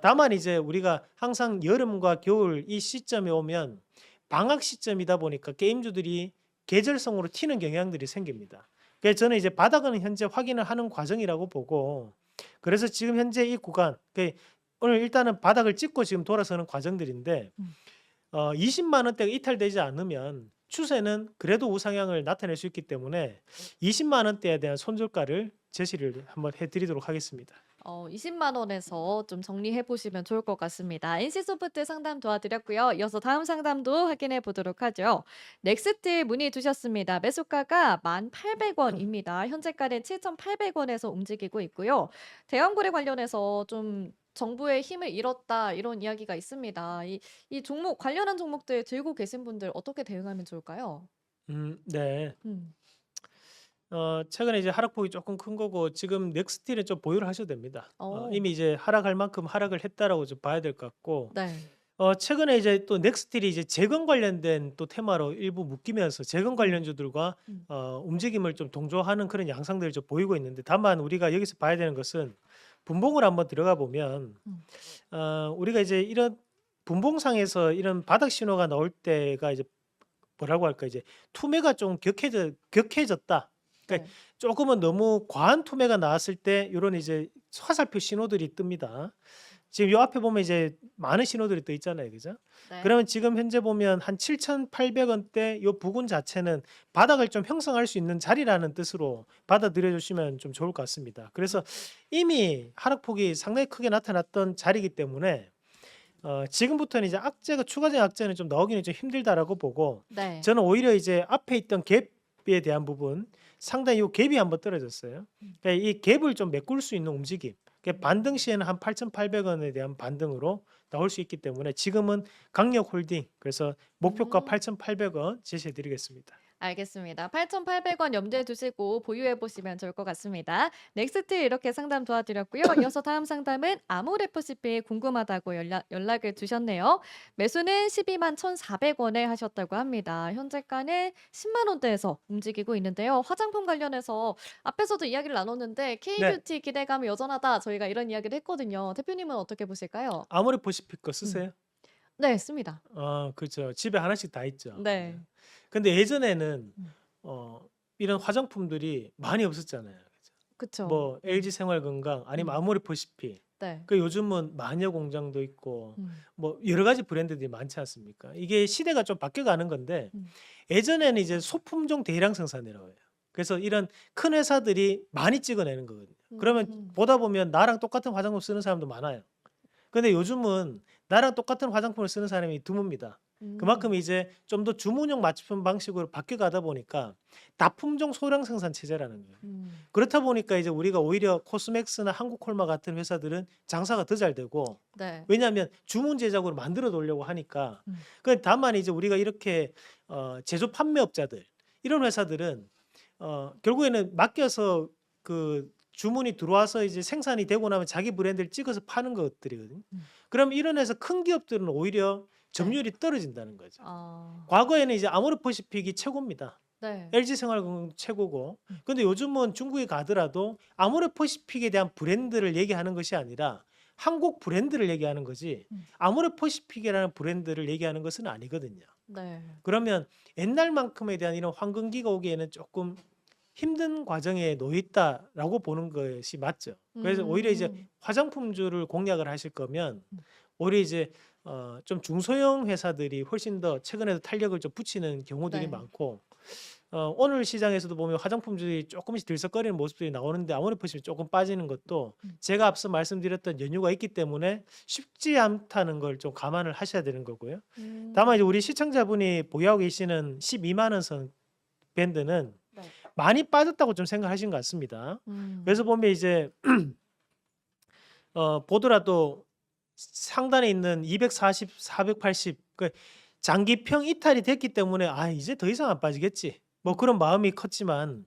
다만 이제 우리가 항상 여름과 겨울 이 시점에 오면 방학 시점이다 보니까 게임주들이 계절성으로 튀는 경향들이 생깁니다. 그래서 저는 이제 바닥은 현재 확인을 하는 과정이라고 보고 그래서 지금 현재 이 구간 오늘 일단은 바닥을 찍고 지금 돌아서는 과정들인데 20만 원대가 이탈되지 않으면 추세는 그래도 우상향을 나타낼 수 있기 때문에 20만 원대에 대한 손절가를 제시를 한번 해드리도록 하겠습니다. 20만 원에서 좀 정리해 보시면 좋을 것 같습니다. NC소프트 상담 도와드렸고요. 이어서 다음 상담도 확인해 보도록 하죠. 넥스트 문의 주셨습니다. 매수가가 1,800원입니다. 현재가는 7,800원에서 움직이고 있고요. 대형거래 관련해서 좀 정부의 힘을 잃었다 이런 이야기가 있습니다. 이 종목 관련한 종목들 들고 계신 분들 어떻게 대응하면 좋을까요? 네. 음. 최근에 이제 하락폭이 조금 큰 거고 지금 넥스티는 좀 보유를 하셔도 됩니다. 이미 이제 하락할 만큼 하락을 했다라고 좀 봐야 될 것 같고 네. 최근에 이제 또 넥스틸이 이제 재건 관련된 또 테마로 일부 묶이면서 재건 관련주들과 움직임을 좀 동조하는 그런 양상들을 좀 보이고 있는데 다만 우리가 여기서 봐야 되는 것은 분봉을 한번 들어가 보면 우리가 이제 이런 분봉상에서 이런 바닥 신호가 나올 때가 이제 뭐라고 할까 이제 투매가 좀 격해졌다. 그러니까 네. 조금은 너무 과한 투매가 나왔을 때 요런 이제 화살표 신호들이 뜹니다. 지금 요 앞에 보면 이제 많은 신호들이 떠 있잖아요. 그죠? 네. 그러면 지금 현재 보면 한 7,800원대 요 부근 자체는 바닥을 좀 형성할 수 있는 자리라는 뜻으로 받아들여 주시면 좀 좋을 것 같습니다. 그래서 이미 하락폭이 상당히 크게 나타났던 자리이기 때문에 지금부터는 이제 악재가 추가적인 악재는 좀 나오기는 좀 힘들다라고 보고 네. 저는 오히려 이제 앞에 있던 갭에 대한 부분 상당히 요 갭이 한번 떨어졌어요. 그러니까 이 갭을 좀 메꿀 수 있는 움직임. 그러니까 반등 시에는 한 8,800원에 대한 반등으로 나올 수 있기 때문에 지금은 강력 홀딩. 그래서 목표가 8,800원 제시해 드리겠습니다. 알겠습니다. 8,800원 염두에 두시고 보유해 보시면 좋을 것 같습니다. 넥스트 이렇게 상담 도와드렸고요. 이어서 다음 상담은 아모레퍼시픽 궁금하다고 연락을 주셨네요. 매수는 12만 1,400원에 하셨다고 합니다. 현재가는 10만 원대에서 움직이고 있는데요. 화장품 관련해서 앞에서도 이야기를 나눴는데 네. K뷰티 기대감이 여전하다. 저희가 이런 이야기를 했거든요. 대표님은 어떻게 보실까요? 아모레퍼시픽 거 쓰세요? 네, 씁니다. 그렇죠. 집에 하나씩 다 있죠. 네. 근데 예전에는 음. 이런 화장품들이 많이 없었잖아요. 그죠? 그쵸. 뭐 LG 생활건강 아니면 음. 아모레퍼시픽. 네. 그 요즘은 마녀공장도 있고 음. 뭐 여러 가지 브랜드들이 많지 않습니까? 이게 시대가 좀 바뀌어가는 건데 음. 예전에는 이제 소품종 대량 생산이라고 해요. 그래서 이런 큰 회사들이 많이 찍어내는 거거든요. 그러면 보다 보면 나랑 똑같은 화장품 쓰는 사람도 많아요. 근데 요즘은 나랑 똑같은 화장품을 쓰는 사람이 드뭅니다. 그만큼 이제 좀 더 주문형 맞춤 방식으로 바뀌어가다 보니까 다품종 소량 생산 체제라는 거예요. 그렇다 보니까 이제 우리가 오히려 코스맥스나 한국콜마 같은 회사들은 장사가 더 잘 되고 네. 왜냐하면 주문 제작으로 만들어 놓으려고 하니까. 음. 다만 이제 우리가 이렇게 제조 판매업자들 이런 회사들은 결국에는 맡겨서 그 주문이 들어와서 이제 생산이 되고 나면 자기 브랜드를 찍어서 파는 것들이거든요. 그럼 이런 회사 큰 기업들은 오히려 점유율이 떨어진다는 거죠. 과거에는 이제 아모레퍼시픽이 최고입니다. 네. LG 생활건강 최고고. 근데 요즘은 중국에 가더라도 아모레퍼시픽에 대한 브랜드를 얘기하는 것이 아니라 한국 브랜드를 얘기하는 거지 아모레퍼시픽이라는 브랜드를 얘기하는 것은 아니거든요. 네. 그러면 옛날만큼에 대한 이런 황금기가 오기에는 조금 힘든 과정에 놓여 있다라고 보는 것이 맞죠. 그래서 오히려 이제 화장품주를 공략을 하실 거면 오히려 이제 좀 중소형 회사들이 훨씬 더 최근에도 탄력을 좀 붙이는 경우들이 네. 많고 오늘 시장에서도 보면 화장품들이 조금씩 들썩거리는 모습들이 나오는데 아모레퍼시픽이 조금 빠지는 것도 제가 앞서 말씀드렸던 연유가 있기 때문에 쉽지 않다는 걸 좀 감안을 하셔야 되는 거고요. 다만 이제 우리 시청자분이 보유하고 계시는 12만 원 선 밴드는 네. 많이 빠졌다고 좀 생각하신 것 같습니다. 그래서 보면 이제 보더라도 상단에 있는 240, 480 장기평 이탈이 됐기 때문에 이제 더 이상 안 빠지겠지. 뭐 그런 마음이 컸지만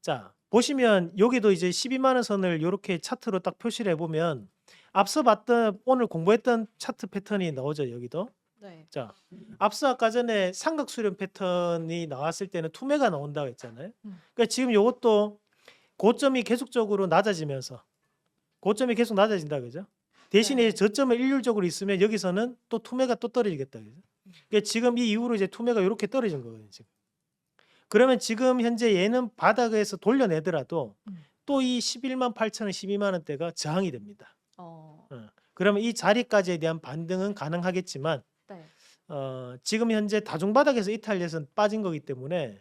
자 보시면 여기도 이제 12만 원 선을 이렇게 차트로 딱 표시를 해보면 앞서 봤던 오늘 공부했던 차트 패턴이 나오죠. 여기도. 네. 자 앞서 아까 전에 삼각 수렴 패턴이 나왔을 때는 투매가 나온다고 했잖아요. 그러니까 지금 이것도 고점이 계속적으로 낮아지면서 고점이 계속 낮아진다 그죠? 대신에 네. 저점을 일률적으로 있으면 여기서는 또 투매가 또 떨어지겠다 그죠? 그러니까 지금 이 이후로 이제 투매가 이렇게 떨어진 거거든요. 지금. 그러면 지금 현재 얘는 바닥에서 돌려내더라도 또 이 11만 8천 원, 12만 원대가 저항이 됩니다. 그러면 이 자리까지에 대한 반등은 가능하겠지만 네. 지금 현재 다중바닥에서 이탈해서 빠진 거기 때문에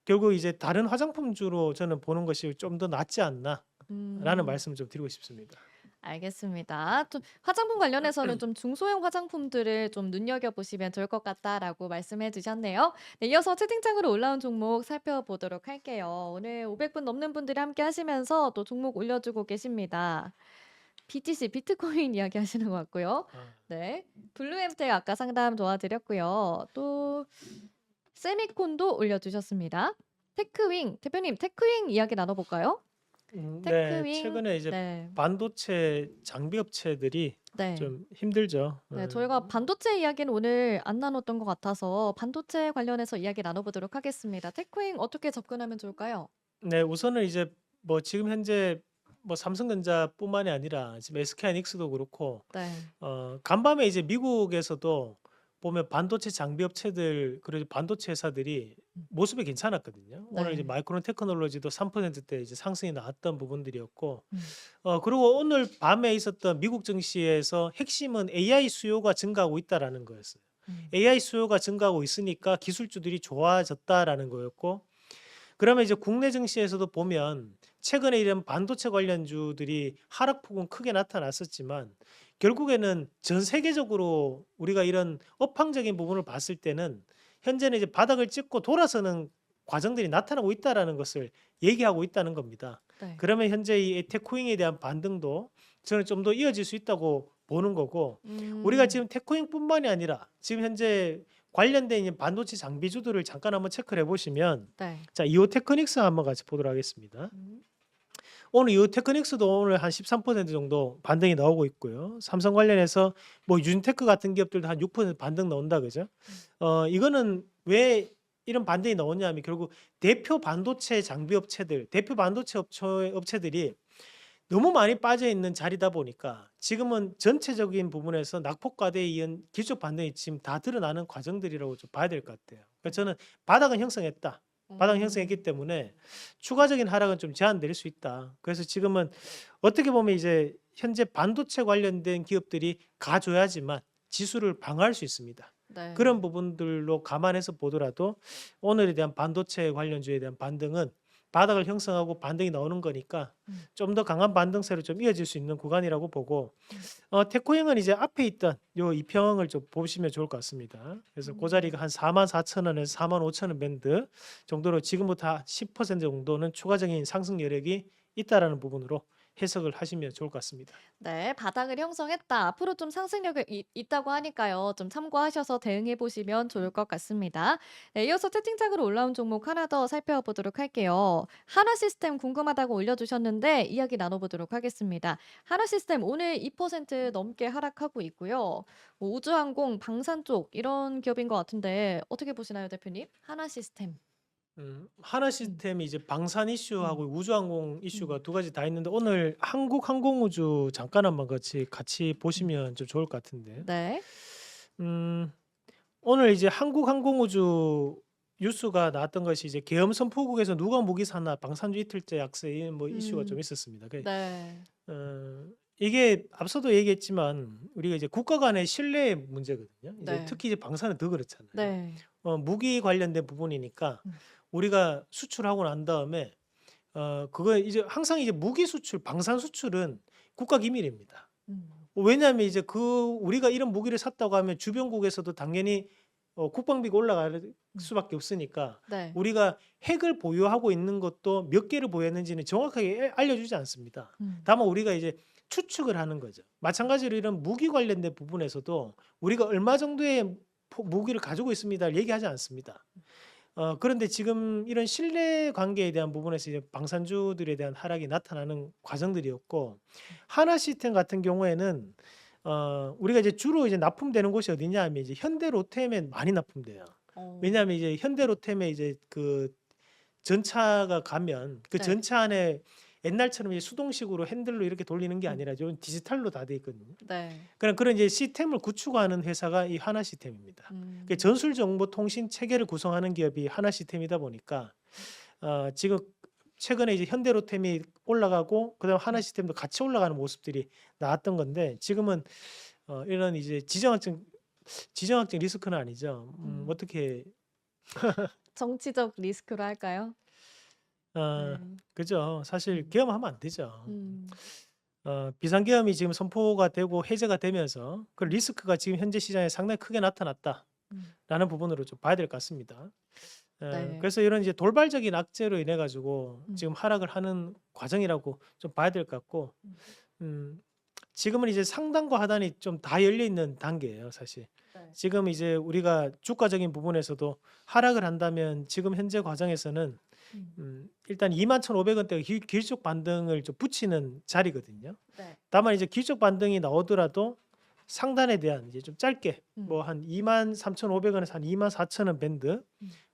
결국 이제 다른 화장품주로 저는 보는 것이 좀 더 낫지 않나라는 말씀을 좀 드리고 싶습니다. 알겠습니다. 좀 화장품 관련해서는 좀 중소형 화장품들을 좀 눈여겨보시면 좋을 것 같다라고 말씀해 주셨네요. 네, 이어서 채팅창으로 올라온 종목 살펴보도록 할게요. 오늘 500분 넘는 분들이 함께 하시면서 또 종목 올려주고 계십니다. BTC, 비트코인 이야기 하시는 것 같고요. 네. 블루엠텍 아까 상담 도와드렸고요. 또 세미콘도 올려주셨습니다. 테크윙, 대표님 테크윙 이야기 나눠볼까요? 네, 테크윙. 최근에 이제 네. 반도체 장비 업체들이 네. 좀 힘들죠. 네, 저희가 반도체 이야기는 오늘 안 나눴던 것 같아서 반도체 관련해서 이야기 나눠보도록 하겠습니다. 테크윙 어떻게 접근하면 좋을까요? 네, 우선은 이제 뭐 지금 현재 뭐 삼성전자뿐만이 아니라 지금 SK하이닉스도 그렇고 네. 간밤에 이제 미국에서도 보면 반도체 장비 업체들 그리고 반도체 회사들이 모습이 괜찮았거든요. 오늘 이제 네. 마이크론 테크놀로지도 3%대 이제 상승이 나왔던 부분들이었고, 음. 그리고 오늘 밤에 있었던 미국 증시에서 핵심은 AI 수요가 증가하고 있다라는 거였어요. AI 수요가 증가하고 있으니까 기술주들이 좋아졌다라는 거였고, 그러면 이제 국내 증시에서도 보면 최근에 이런 반도체 관련주들이 하락폭은 크게 나타났었지만 결국에는 전 세계적으로 우리가 이런 업황적인 부분을 봤을 때는 현재는 이제 바닥을 찍고 돌아서는 과정들이 나타나고 있다라는 것을 얘기하고 있다는 겁니다. 네. 그러면 현재 이 테크윙에 대한 반등도 저는 좀 더 이어질 수 있다고 보는 거고, 우리가 지금 테크윙뿐만이 아니라 지금 현재 관련된 이 반도체 장비주들을 잠깐 한번 체크를 해보시면, 네. 자, 이오테크닉스 한번 같이 보도록 하겠습니다. 오늘 이오테크닉스도 오늘 한 13% 정도 반등이 나오고 있고요. 삼성 관련해서 뭐 유진테크 같은 기업들도 한 6% 반등 나온다, 그죠? 이거는 왜 이런 반등이 나오냐면 결국 대표 반도체 장비 업체들, 대표 반도체 업체들이 너무 많이 빠져 있는 자리다 보니까 지금은 전체적인 부분에서 낙폭과대에 이은 기술적 반등이 지금 다 드러나는 과정들이라고 좀 봐야 될 것 같아요. 그래서 저는 바닥은 형성했다. 바닥 형성했기 때문에 추가적인 하락은 좀 제한될 수 있다. 그래서 지금은 어떻게 보면 이제 현재 반도체 관련된 기업들이 가줘야지만 지수를 방어할 수 있습니다. 네. 그런 부분들로 감안해서 보더라도 오늘에 대한 반도체 관련주에 대한 반등은 바닥을 형성하고 반등이 나오는 거니까 좀 더 강한 반등세로 좀 이어질 수 있는 구간이라고 보고, 테코형은 이제 앞에 있던 요 이평을 좀 보시면 좋을 것 같습니다. 그래서 그 자리가 한 44,000원에서 45,000원 밴드 정도로 지금부터 10% 정도는 추가적인 상승 여력이 있다라는 부분으로 해석을 하시면 좋을 것 같습니다. 네, 바닥을 형성했다. 앞으로 좀 상승력이 있다고 하니까요. 좀 참고하셔서 대응해 보시면 좋을 것 같습니다. 네, 이어서 채팅창으로 올라온 종목 하나 더 살펴보도록 할게요. 하나시스템 궁금하다고 올려주셨는데 이야기 나눠보도록 하겠습니다. 하나시스템 오늘 2% 넘게 하락하고 있고요. 뭐 우주항공, 방산 쪽 이런 기업인 것 같은데 어떻게 보시나요, 대표님? 하나시스템. 하나시스템이 이제 방산 이슈하고 우주항공 이슈가 음. 두 가지 다 있는데 오늘 한국항공우주 잠깐 한번 같이 보시면 좀 좋을 것 같은데, 네. 음, 오늘 이제 한국항공우주 뉴스가 나왔던 것이 이제 계엄 선포국에서 누가 무기 사나 방산주 이틀째 약세 이런 뭐 이슈가 좀 음. 있었습니다. 네. 이게 앞서도 얘기했지만 우리가 이제 국가 간의 신뢰의 문제거든요. 이제 네. 특히 이제 방산은 더 그렇잖아요. 네. 무기 관련된 부분이니까 음. 우리가 수출하고 난 다음에 그거 이제 항상 이제 무기 수출, 방산 수출은 국가 기밀입니다. 왜냐하면 이제 우리가 이런 무기를 샀다고 하면 주변국에서도 당연히 국방비가 올라갈 수밖에 없으니까 네. 우리가 핵을 보유하고 있는 것도 몇 개를 보유했는지는 정확하게 알려주지 않습니다. 다만 우리가 이제 추측을 하는 거죠. 마찬가지로 이런 무기 관련된 부분에서도 우리가 얼마 정도의 무기를 가지고 있습니다를 얘기하지 않습니다. 그런데 지금 이런 신뢰 관계에 대한 부분에서 이제 방산주들에 대한 하락이 나타나는 과정들이었고, 하나 시스템 같은 경우에는 우리가 이제 주로 이제 납품되는 곳이 어디냐 하면 이제 현대로템에 많이 납품돼요. 왜냐하면 이제 현대로템에 이제 그 전차가 가면 그 네. 전차 안에 옛날처럼 이제 수동식으로 핸들로 이렇게 돌리는 게 아니라 좀 디지털로 다 돼 있거든요. 네. 그런 이제 시스템을 구축하는 회사가 이 하나 시스템입니다. 그 전술정보통신 체계를 구성하는 기업이 하나 시스템이다 보니까 지금 최근에 이제 현대로템이 올라가고 그다음 하나 시스템도 같이 올라가는 모습들이 나왔던 건데, 지금은 이런 이제 지정학적 리스크는 아니죠. 어떻게 정치적 리스크로 할까요? 네. 그죠. 사실 계엄하면 안 되죠. 음. 비상계엄이 지금 선포가 되고 해제가 되면서 그 리스크가 지금 현재 시장에 상당히 크게 나타났다라는 부분으로 좀 봐야 될 것 같습니다. 네. 그래서 이런 이제 돌발적인 악재로 인해 가지고 음. 지금 하락을 하는 과정이라고 좀 봐야 될 것 같고, 지금은 이제 상단과 하단이 좀 다 열려 있는 단계예요, 사실. 네. 지금 이제 우리가 주가적인 부분에서도 하락을 한다면 지금 현재 과정에서는 일단 21,500원대가 기술적 반등을 좀 붙이는 자리거든요. 네. 다만 이제 기술적 반등이 나오더라도 상단에 대한 이제 좀 짧게 음. 뭐 한 23,500원에서 한 24,000원 밴드,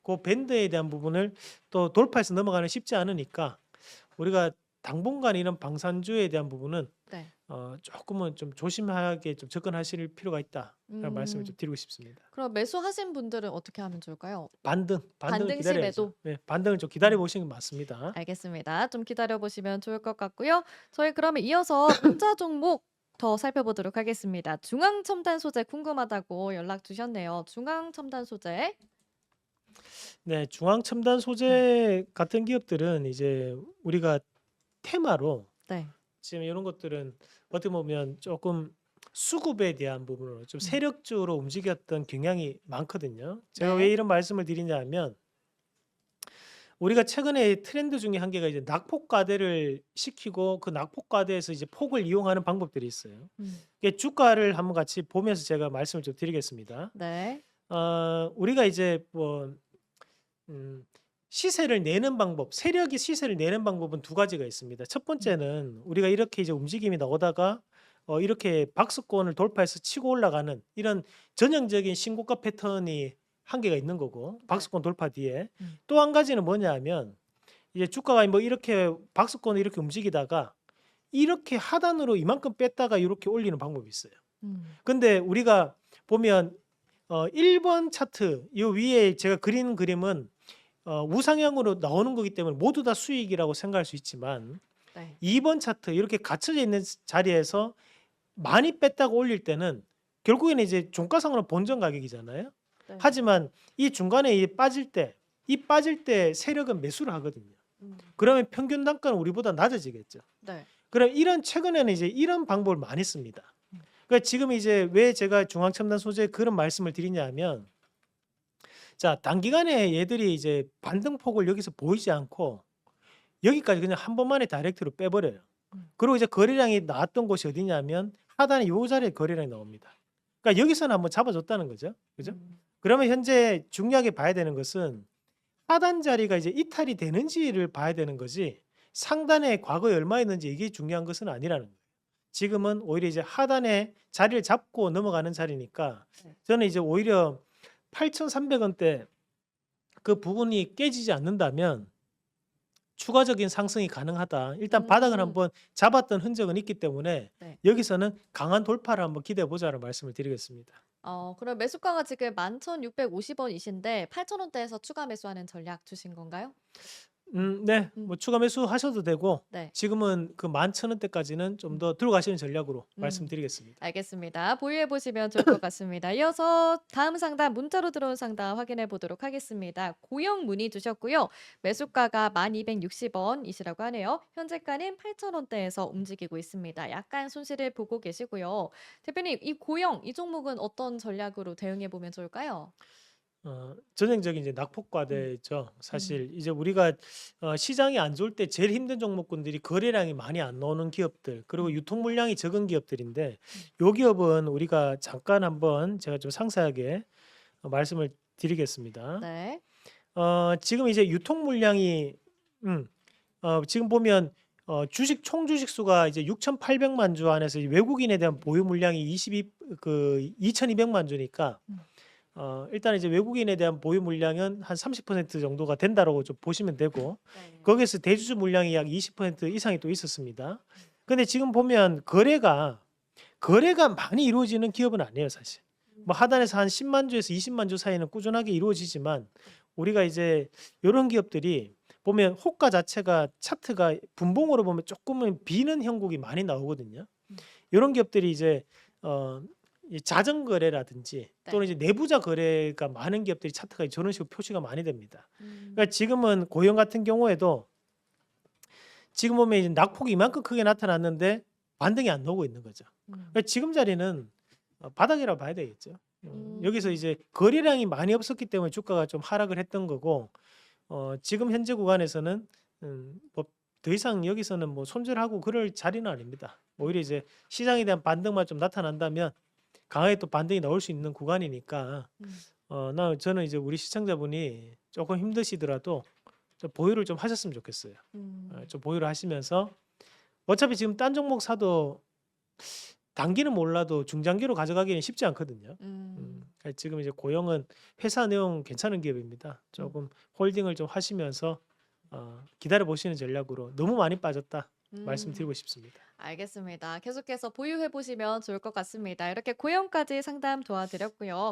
그 밴드에 대한 부분을 또 돌파해서 넘어가는 쉽지 않으니까 우리가 당분간 이런 방산주에 대한 부분은 네. 조금은 좀 조심하게 좀 접근하실 필요가 있다라는 말씀을 좀 음. 드리고 싶습니다. 그럼 매수하신 분들은 어떻게 하면 좋을까요? 반등을 반등 기다려야죠. 심에도? 네, 반등을 좀 기다려 음. 보시는 게 맞습니다. 알겠습니다. 좀 기다려 보시면 좋을 것 같고요. 저희 그러면 이어서 문자 종목 더 살펴보도록 하겠습니다. 중앙첨단 소재 궁금하다고 연락 주셨네요. 중앙첨단 소재. 네, 중앙첨단 소재 같은 기업들은 이제 우리가 테마로 네. 지금 이런 것들은 어떻게 보면 조금 수급에 대한 부분으로 좀 음. 세력적으로 움직였던 경향이 많거든요. 제가 왜 네. 이런 말씀을 드리냐면 우리가 최근에 트렌드 중에 한 개가 이제 낙폭과대를 시키고 그 낙폭과대에서 이제 폭을 이용하는 방법들이 있어요. 음. 이게 주가를 한번 같이 보면서 제가 말씀을 좀 드리겠습니다. 네. 우리가 이제 뭐 시세를 내는 방법, 세력이 시세를 내는 방법은 두 가지가 있습니다. 첫 음. 번째는 우리가 이렇게 이제 움직임이 나오다가 이렇게 박스권을 돌파해서 치고 올라가는 이런 전형적인 신고가 패턴이 한 개가 있는 거고 네. 박스권 돌파 뒤에 음. 또 한 가지는 뭐냐 하면 이제 주가가 뭐 이렇게 박스권을 이렇게 움직이다가 이렇게 하단으로 이만큼 뺐다가 이렇게 올리는 방법이 있어요. 근데 우리가 보면 1번 차트 이 위에 제가 그린 그림은 우상향으로 나오는 거기 때문에 모두 다 수익이라고 생각할 수 있지만 네. 2번 차트 이렇게 갇혀져 있는 자리에서 많이 뺐다가 올릴 때는 결국에는 이제 종가상으로 본전 가격이잖아요. 네. 하지만 이 중간에 이 빠질 때 세력은 매수를 하거든요. 음. 그러면 평균 단가는 우리보다 낮아지겠죠. 네. 그럼 최근에는 이제 이런 방법을 많이 씁니다. 음. 그러니까 지금 이제 왜 제가 중앙첨단 소재 그런 말씀을 드리냐면 자, 단기간에 얘들이 이제 반등폭을 여기서 보이지 않고 여기까지 그냥 한 번만에 다이렉트로 빼버려요. 그리고 이제 거래량이 나왔던 곳이 어디냐면 하단에 요 자리에 거래량이 나옵니다. 그러니까 여기서는 한번 잡아줬다는 거죠. 그죠? 그러면 현재 중요하게 봐야 되는 것은 하단 자리가 이제 이탈이 되는지를 봐야 되는 거지 상단에 과거에 얼마였는지 이게 중요한 것은 아니라는 거예요. 지금은 오히려 이제 하단에 자리를 잡고 넘어가는 자리니까 네. 저는 이제 오히려 8,300원대 그 부분이 깨지지 않는다면 추가적인 상승이 가능하다. 일단 바닥을 음. 한번 잡았던 흔적은 있기 때문에 네. 여기서는 강한 돌파를 한번 기대해 보자는 말씀을 드리겠습니다. 그럼 매수가가 지금 11,650원이신데 8,000원대에서 추가 매수하는 전략 주신 건가요? 네. 음. 뭐 추가 매수 하셔도 되고 네. 지금은 그 11,000원대까지는 좀 더 들어가시는 전략으로 음. 말씀드리겠습니다. 알겠습니다. 보유해 보시면 좋을 것 같습니다. 이어서 다음 상담 문자로 들어온 상담 확인해 보도록 하겠습니다. 고영 문의 주셨고요. 매수가가 1260원이시라고 하네요. 현재가는 8,000원대에서 움직이고 있습니다. 약간 손실을 보고 계시고요. 대표님, 이 고영 이 종목은 어떤 전략으로 대응해 보면 좋을까요? 전형적인 이제 낙폭과대죠. 음. 사실 이제 우리가 시장이 안 좋을 때 제일 힘든 종목군들이 거래량이 많이 안 나오는 기업들 그리고 유통 물량이 적은 기업들인데 요 기업은 우리가 잠깐 한번 제가 좀 상세하게 말씀을 드리겠습니다. 네. 지금 이제 유통 물량이 지금 보면 총 주식 수가 이제 6,800만 주 안에서 이 외국인에 대한 보유 물량이 2,200만 주니까 일단 이제 외국인에 대한 보유 물량은 한 30% 정도가 된다라고 좀 보시면 되고 네. 거기에서 대주주 물량이 약 20% 이상이 또 있었습니다. 근데 지금 보면 거래가 많이 이루어지는 기업은 아니에요, 사실. 뭐 하단에서 한 10만 주에서 20만 주 사이는 꾸준하게 이루어지지만 우리가 이제 이런 기업들이 보면 호가 자체가 차트가 분봉으로 보면 조금은 비는 형국이 많이 나오거든요. 이런 기업들이 이제 이 자전 거래라든지 또는 이제 내부자 거래가 많은 기업들이 차트가 저런 식으로 표시가 많이 됩니다. 그러니까 지금은 고영 같은 경우에도 지금 보면 이제 낙폭이 이만큼 크게 나타났는데 반등이 안 나오고 있는 거죠. 그러니까 지금 자리는 바닥이라고 봐야 되겠죠. 여기서 이제 거래량이 많이 없었기 때문에 주가가 좀 하락을 했던 거고 지금 현재 구간에서는 뭐 더 이상 여기서는 뭐 손절하고 그럴 자리는 아닙니다. 오히려 이제 시장에 대한 반등만 좀 나타난다면 강하게 또 반등이 나올 수 있는 구간이니까 저는 이제 우리 시청자분이 조금 힘드시더라도 좀 보유를 좀 하셨으면 좋겠어요. 좀 보유를 하시면서 어차피 지금 딴 종목 사도 단기는 몰라도 중장기로 가져가기는 쉽지 않거든요. 지금 이제 고영은 회사 내용 괜찮은 기업입니다. 조금 홀딩을 좀 하시면서 기다려 보시는 전략으로 너무 많이 빠졌다. 말씀드리고 싶습니다. 알겠습니다. 계속해서 보유해 보시면 좋을 것 같습니다. 이렇게 고용까지 상담 도와드렸고요.